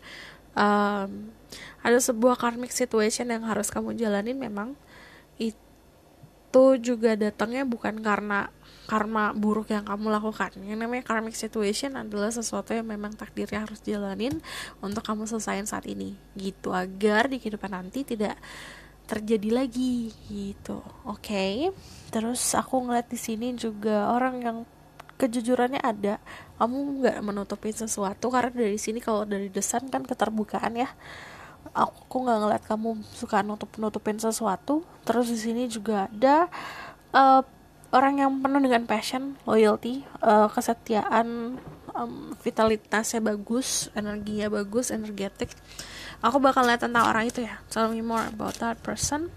Ada sebuah karmic situation yang harus kamu jalanin. Memang itu juga datangnya bukan karena karma buruk yang kamu lakukan. Yang namanya karmic situation adalah sesuatu yang memang takdirnya harus jalanin untuk kamu selesaiin saat ini gitu, agar di kehidupan nanti tidak terjadi lagi gitu. Oke. Terus aku ngeliat di sini juga orang yang kejujurannya ada. Kamu nggak menutupin sesuatu, karena dari sini kalau dari desain kan keterbukaan ya. Aku nggak ngeliat kamu suka nutupin sesuatu. Terus di sini juga ada orang yang penuh dengan passion, loyalty, kesetiaan, vitalitasnya bagus, energinya bagus, energetik. Aku bakal lihat tentang orang itu ya. Tell me more about that person.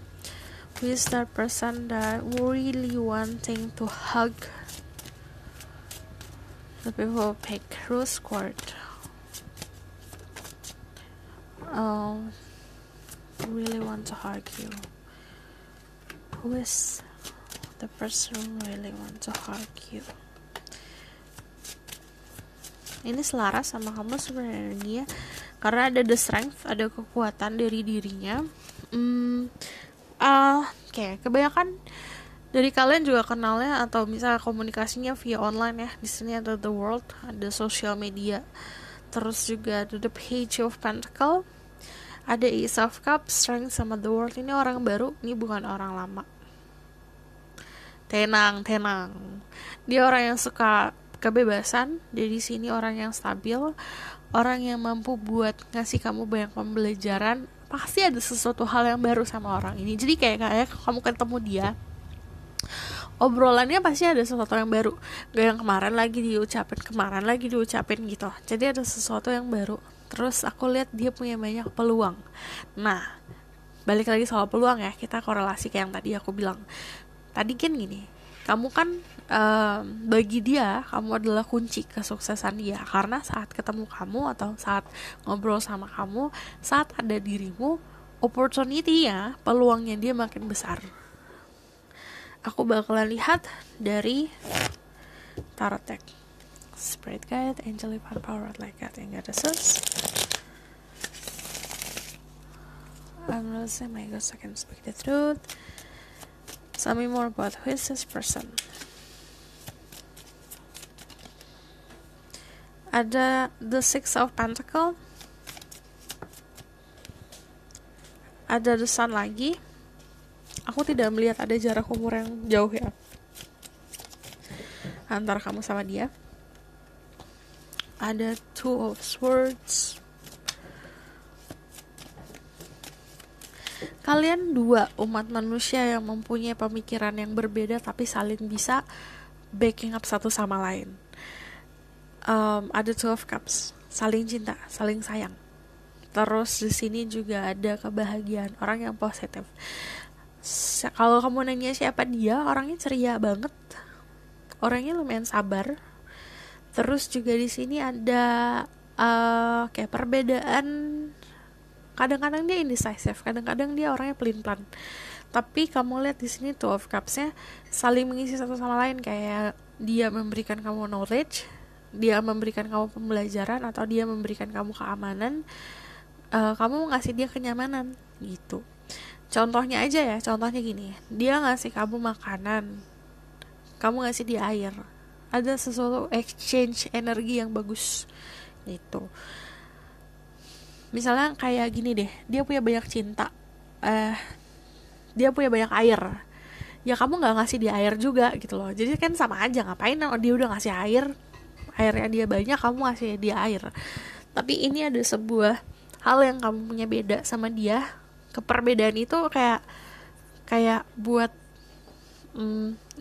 Who is that person that really wanting to hug the people pick rose quartz? Really want to hug you. Who is the person really want to hug you? Ini selaras sama kamu sebenarnya, karena ada the strength, ada kekuatan dari dirinya. Kebanyakan dari kalian juga kenalnya atau misalnya komunikasinya via online ya. Di sini ada the world, ada social media, terus juga ada the page of pentacle, ada ace of cups, strength sama the world. Ini orang baru, ini bukan orang lama. Tenang. Dia orang yang suka kebebasan. Jadi sini orang yang stabil, orang yang mampu buat ngasih kamu banyak pembelajaran. Pasti ada sesuatu hal yang baru sama orang ini. Jadi kayak kamu ketemu dia, obrolannya pasti ada sesuatu yang baru. Gak yang kemarin lagi diucapin gitu. Jadi ada sesuatu yang baru. Terus aku lihat dia punya banyak peluang. Nah, balik lagi soal peluang ya, kita korelasi kayak yang tadi aku bilang. Tadi kan gini, kamu kan bagi dia, kamu adalah kunci kesuksesan dia. Karena saat ketemu kamu atau saat ngobrol sama kamu, saat ada dirimu, opportunity-nya, peluangnya dia makin besar. Aku bakalan lihat dari tarot deck. Spirit guide, angel divine power, like that, and goddesses. I'm gonna say my ghost, I can speak the truth. Tell me more about who is this person. Ada the six of pentacle, ada the sun lagi. Aku tidak melihat ada jarak umur yang jauh ya antara kamu sama dia. Ada two of swords. Kalian dua umat manusia yang mempunyai pemikiran yang berbeda tapi saling bisa backing up satu sama lain. Ada two of cups, saling cinta, saling sayang. Terus di sini juga ada kebahagiaan, orang yang positif. Kalau kamu nanya siapa dia, orangnya ceria banget, orangnya lumayan sabar. Terus juga di sini ada kayak perbedaan. Kadang-kadang dia indecisive, kadang-kadang dia orangnya pelin-pelan. Tapi kamu lihat di sini two of cups-nya saling mengisi satu sama lain, kayak dia memberikan kamu knowledge, dia memberikan kamu pembelajaran, atau dia memberikan kamu keamanan, kamu ngasih dia kenyamanan gitu. Contohnya gini, dia ngasih kamu makanan, kamu ngasih dia air. Ada sesuatu exchange energi yang bagus gitu. Misalnya kayak gini deh, dia punya banyak cinta, dia punya banyak air, ya kamu nggak ngasih dia air juga gitu loh. Jadi kan sama aja, ngapain dia udah ngasih airnya dia banyak, kamu ngasih dia air. Tapi ini ada sebuah hal yang kamu punya beda sama dia. Keperbedaan itu kayak buat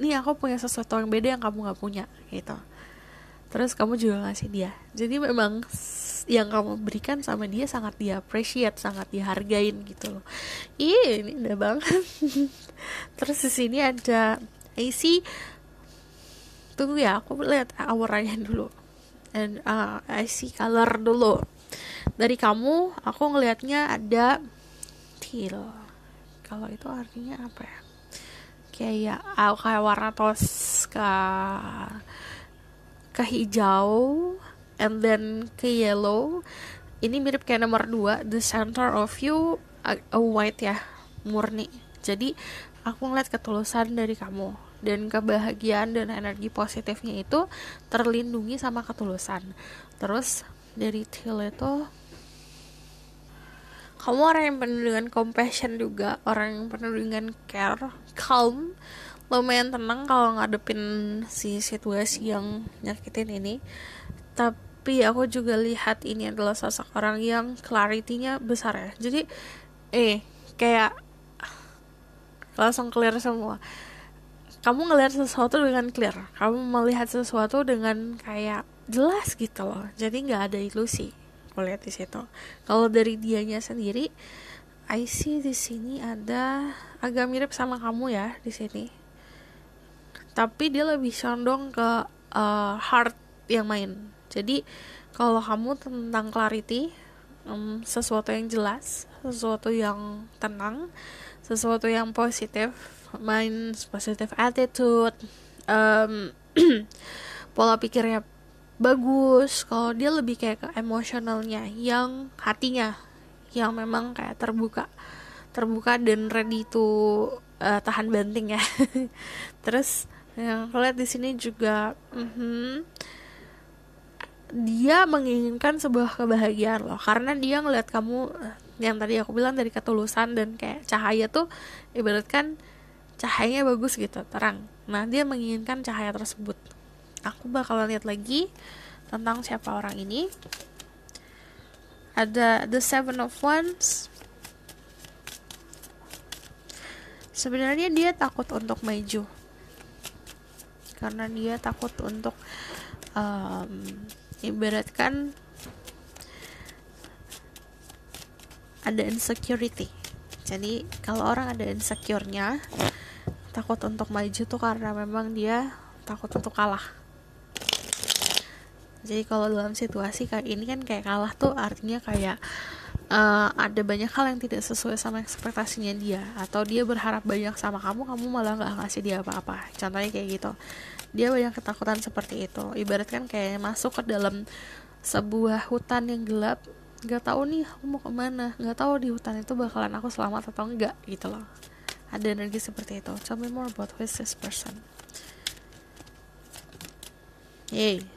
nih aku punya sesuatu yang beda yang kamu nggak punya gitu. Terus kamu juga ngasih dia. Jadi memang yang kamu berikan sama dia sangat dia appreciate, sangat dihargain gitu loh. Ini indah banget. Terus di sini ada AC. Tunggu ya, aku lihat auranya dulu. And I see color dulu. Dari kamu, aku ngelihatnya ada teal. Kalau itu artinya apa ya? Kayak warna ke hijau, and then ke yellow. Ini mirip kayak nomor 2, the center of you a white ya, murni. Jadi aku ngeliat ketulusan dari kamu, dan kebahagiaan dan energi positifnya itu terlindungi sama ketulusan. Terus dari teal itu, kamu orang yang penuh dengan compassion juga, orang yang penuh dengan care, calm, lumayan tenang kalau ngadepin si situasi yang nyakitin ini. Tapi aku juga lihat ini adalah sosok orang yang clarity-nya besar ya. Jadi kayak langsung clear semua. Kamu ngelihat sesuatu dengan clear, kamu melihat sesuatu dengan kayak jelas gitu loh. Jadi nggak ada ilusi. Aku lihat di situ. Kalau dari dianya sendiri, I see di sini ada agak mirip sama kamu ya di sini. Tapi dia lebih condong ke heart yang main. Jadi kalau kamu tentang clarity, sesuatu yang jelas, sesuatu yang tenang, sesuatu yang positif, positive attitude, pola pikirnya bagus. Kalau dia lebih kayak ke emosionalnya, yang hatinya yang memang kayak terbuka dan ready to tahan banting ya. Terus yang aku lihat di sini juga dia menginginkan sebuah kebahagiaan loh, karena dia ngeliat kamu yang tadi aku bilang dari ketulusan, dan kayak cahaya tuh ibaratkan cahayanya bagus gitu, terang. Nah, dia menginginkan cahaya tersebut. Aku bakalan lihat lagi tentang siapa orang ini. Ada the Seven of Wands. Sebenarnya dia takut untuk maju, karena dia takut untuk ibaratkan ada insecurity. Jadi kalau orang ada insecure-nya, takut untuk maju tuh karena memang dia takut untuk kalah. Jadi kalau dalam situasi kayak ini kan, kayak kalah tuh artinya kayak ada banyak hal yang tidak sesuai sama ekspektasinya dia, atau dia berharap banyak sama kamu malah gak ngasih dia apa-apa. Contohnya kayak gitu. Dia banyak ketakutan seperti itu. Ibaratkan kayak masuk ke dalam sebuah hutan yang gelap, gak tahu nih aku mau kemana, gak tahu di hutan itu bakalan aku selamat atau enggak gitu loh. Ada energi seperti itu. Tell me more about who is this person. Yay.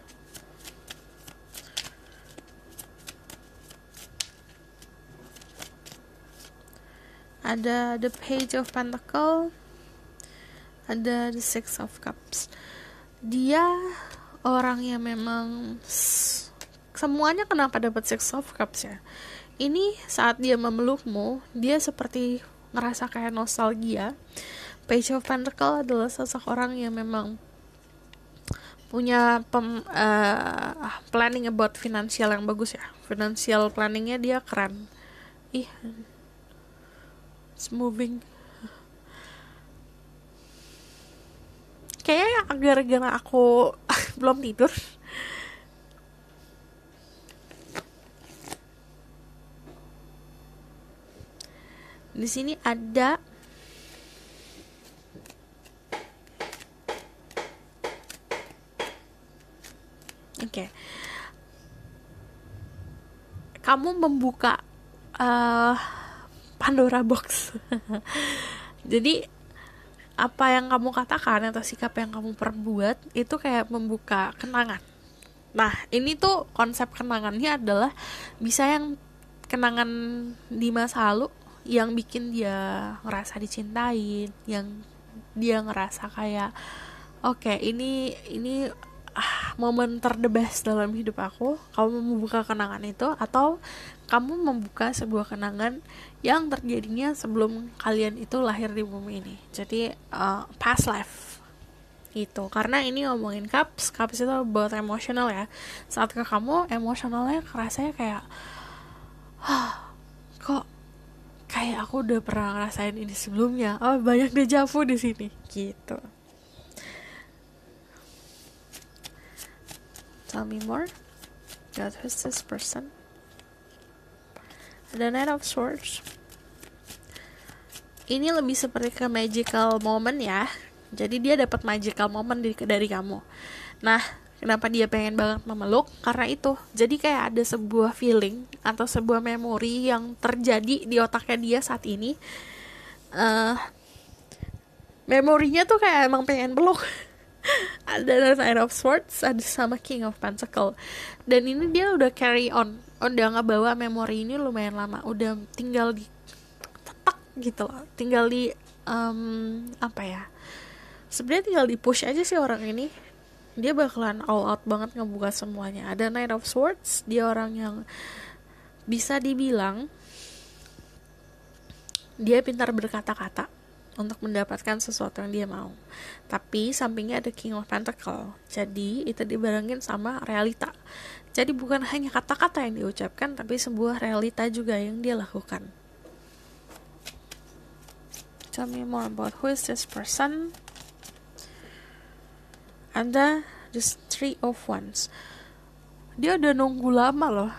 Ada the Page of Pentacle, ada the Six of Cups. Dia orang yang memang semuanya kenapa dapat Six of Cups ya. Ini saat dia memelukmu, dia seperti ngerasa kayak nostalgia. Page of Pentacle adalah seseorang yang memang punya planning about financial yang bagus ya. Financial planningnya dia keren. It's moving. Kayaknya gara-gara aku belum tidur. Di sini ada kamu membuka Pandora box. Jadi apa yang kamu katakan atau sikap yang kamu perbuat itu kayak membuka kenangan. Nah, ini tuh konsep kenangannya adalah bisa yang kenangan di masa lalu yang bikin dia ngerasa dicintain, yang dia ngerasa kayak ini momen the best dalam hidup aku. Kamu membuka kenangan itu, atau kamu membuka sebuah kenangan yang terjadinya sebelum kalian itu lahir di bumi ini. Jadi past life itu. Karena ini ngomongin cups itu buat emosional ya. Saat ke kamu emosionalnya kerasanya kayak kok kayak aku udah pernah ngerasain ini sebelumnya. Banyak deja vu di sini gitu. Tell me more. God, who's this person? Ada Knight of Swords. Ini lebih seperti ke magical moment ya. Jadi dia dapat magical moment dari kamu. Nah, kenapa dia pengen banget memeluk? Karena itu. Jadi kayak ada sebuah feeling atau sebuah memori yang terjadi di otaknya dia saat ini. Memorinya tuh kayak emang pengen peluk. Ada Knight of Swords, ada sama King of Pentacle. Dan ini dia udah carry on, udah ngebawa memori ini lumayan lama. Udah tinggal di tetak gitu loh. Tinggal di sebenarnya tinggal di push aja sih orang ini. Dia bakalan all out banget ngebuka semuanya. Ada Knight of Swords, dia orang yang bisa dibilang dia pintar berkata-kata untuk mendapatkan sesuatu yang dia mau. Tapi sampingnya ada King of Pentacle. Jadi itu dibarengin sama realita. Jadi bukan hanya kata-kata yang diucapkan, tapi sebuah realita juga yang dia lakukan. Tell me more about who is this person. Ada the Three of Wands. Dia udah nunggu lama loh.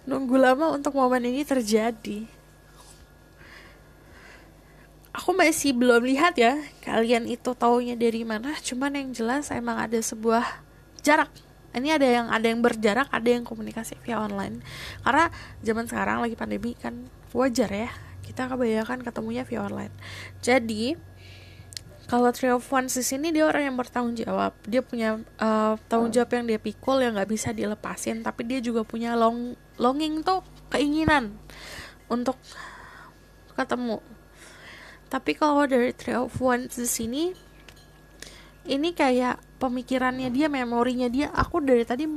Nunggu lama untuk momen ini terjadi. Aku masih belum lihat ya kalian itu taunya dari mana. Cuman yang jelas emang ada sebuah jarak. Ini ada yang berjarak, ada yang komunikasi via online. Karena zaman sekarang lagi pandemi kan wajar ya kita kebanyakan ketemunya via online. Jadi kalau Three of Wands di sini dia orang yang bertanggung jawab. Dia punya tanggung jawab yang dia pikul yang nggak bisa dilepasin. Tapi dia juga punya longing tuh, keinginan untuk ketemu. Tapi kalau dari Three of Wands di sini, ini kayak pemikirannya dia, memorinya dia. Aku dari tadi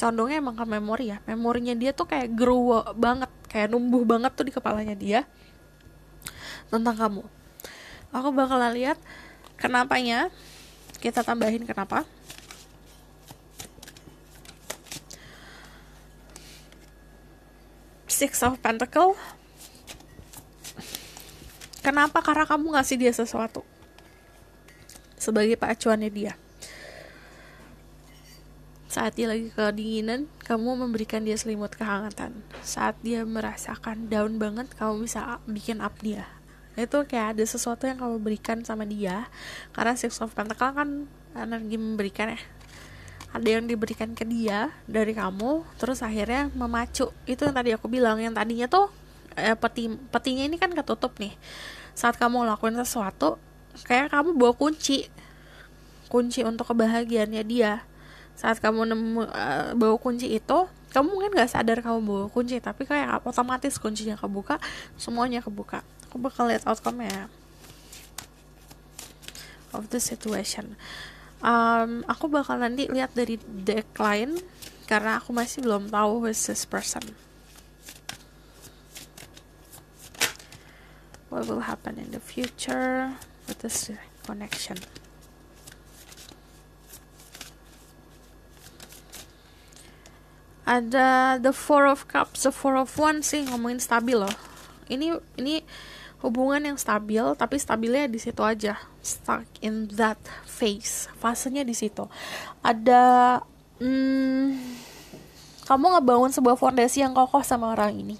condongnya emang ke memori ya. Memorinya dia tuh kayak grow banget, kayak numbuh banget tuh di kepalanya dia tentang kamu. Aku bakalan lihat kenapanya. Kita tambahin kenapa. Six of Pentacle. Kenapa? Karena kamu ngasih dia sesuatu sebagai pacuannya dia. Saat dia lagi kedinginan, kamu memberikan dia selimut kehangatan. Saat dia merasakan down banget, kamu bisa bikin up dia. Itu kayak ada sesuatu yang kamu berikan sama dia. Karena Six of Pentacle kan energi memberikan ya. Ada yang diberikan ke dia dari kamu, terus akhirnya memacu. Itu yang tadi aku bilang, yang tadinya tuh petinya ini kan ketutup nih. Saat kamu lakuin sesuatu, kayak kamu bawa kunci untuk kebahagiaannya dia. Saat kamu bawa kunci itu, kamu mungkin gak sadar kamu bawa kunci, tapi kayak otomatis kuncinya kebuka, semuanya kebuka. Aku bakal lihat outcome-nya of the situation. Aku bakal nanti lihat dari deck lain, karena aku masih belum tahu who is this person. What will happen in the future with this connection? Ada the Four of Cups, the Four of Wands sih ngomongin stabil loh. Ini hubungan yang stabil, tapi stabilnya di situ aja, stuck in that phase, fasenya di situ. Ada kamu ngebangun sebuah fondasi yang kokoh sama orang ini.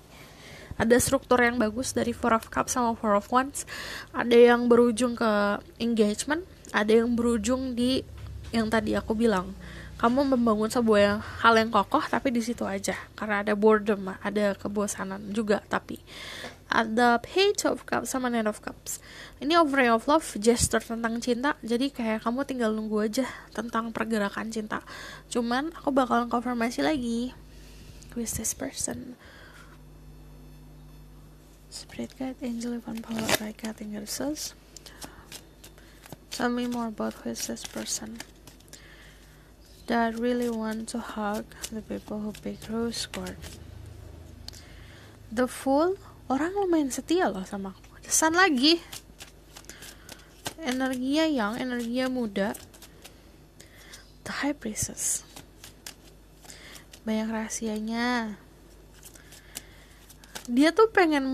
Ada struktur yang bagus dari Four of Cups sama Four of Wands. Ada yang berujung ke engagement, ada yang berujung di yang tadi aku bilang. Kamu membangun sebuah hal yang kokoh, tapi di situ aja. Karena ada boredom, ada kebosanan juga. Tapi ada Page of Cups sama Knight of Cups. Ini offering of love, gesture tentang cinta. Jadi kayak kamu tinggal nunggu aja tentang pergerakan cinta. Cuman aku bakalan konfirmasi lagi. Who is this person? Spirit guide, angel, Ivan Power, Raika, tinggal sus. Tell me more about who is this person that really want to hug the people who pick rose quartz. The Fool, orang lumayan setia loh sama aku. The Sun lagi, energinya yang, energinya muda. The High Priestess, banyak rahasianya. Dia tuh pengen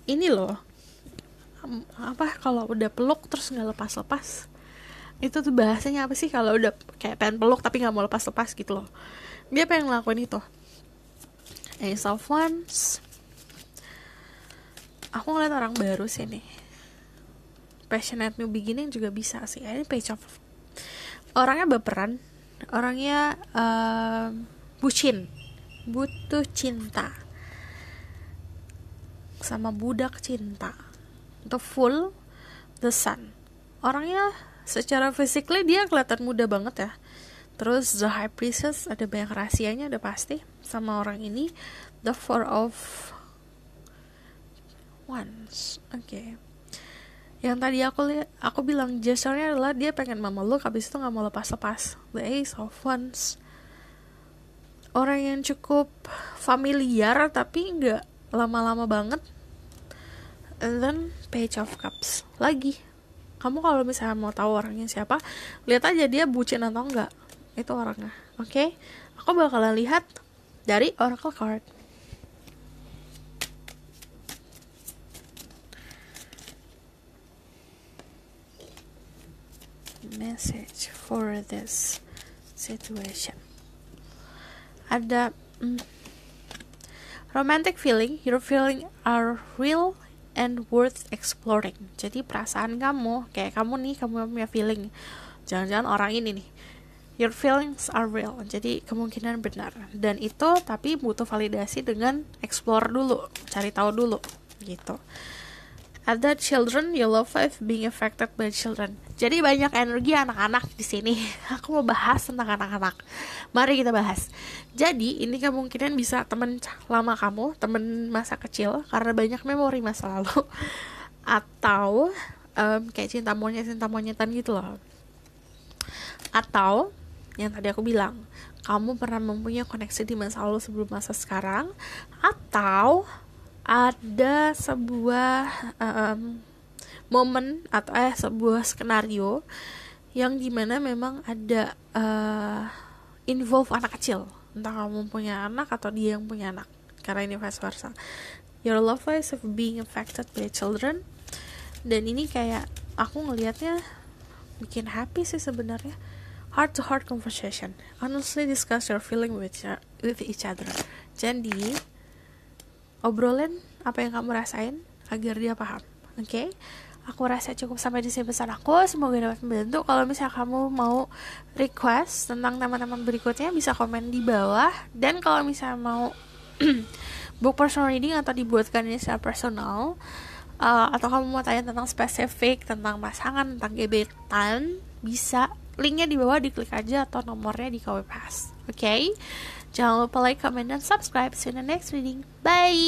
ini loh, apa kalau udah peluk terus nggak lepas-lepas. Itu tuh bahasanya apa sih kalau udah kayak pengen peluk tapi nggak mau lepas-lepas gitu loh. Dia pengen ngelakuin itu. Ace of Wands. Aku ngeliat orang baru sih nih. Passionate new beginning juga bisa sih. Ini Page of. Orangnya baperan, orangnya bucin, butuh cinta, sama budak cinta. Untuk full the sun. Orangnya secara physically dia kelihatan muda banget ya. Terus the high priestess, ada banyak rahasianya udah pasti sama orang ini. The four of wands. Oke. Yang tadi aku bilang gesture-nya adalah dia pengen memeluk, habis itu nggak mau lepas-lepas. The ace of wands. Orang yang cukup familiar tapi nggak lama-lama banget. And then page of cups. Lagi, kamu kalau misalnya mau tahu orangnya siapa, lihat aja dia bucin atau enggak. Itu orangnya. Oke? Aku bakalan lihat dari oracle card. Message for this situation. Ada romantic feeling, your feeling are real and worth exploring. Jadi perasaan kamu, kayak kamu nih, kamu punya feeling, jangan-jangan orang ini nih, your feelings are real, jadi kemungkinan benar. Dan itu tapi butuh validasi dengan explore dulu, cari tahu dulu gitu. Ada children, your love life being affected by children. Jadi banyak energi anak-anak di sini. Aku mau bahas tentang anak-anak. Mari kita bahas. Jadi ini kemungkinan bisa teman lama kamu, teman masa kecil, karena banyak memori masa lalu. Atau kayak cinta monyetan gitu loh. Atau yang tadi aku bilang, kamu pernah mempunyai koneksi di masa lalu sebelum masa sekarang. Atau ada sebuah momen atau sebuah skenario yang dimana memang ada involve anak kecil, entah kamu punya anak atau dia yang punya anak, karena ini vice versa. Your love life of being affected by children. Dan ini kayak aku ngelihatnya bikin happy sih sebenarnya. Heart to heart conversation, honestly discuss your feeling with each other. Jadi obrolin apa yang kamu rasain agar dia paham. Oke? Aku rasa cukup sampai di sini pesan aku. Semoga dapat membantu. Kalau misalnya kamu mau request tentang teman-teman berikutnya, bisa komen di bawah. Dan kalau misalnya mau book personal reading atau dibuatkan ini secara personal, atau kamu mau tanya tentang spesifik, tentang pasangan, tentang gebetan, bisa linknya di bawah, diklik aja, atau nomornya di KW Pass. Oke? Jangan lupa like, comment, dan subscribe. See you in the next reading. Bye!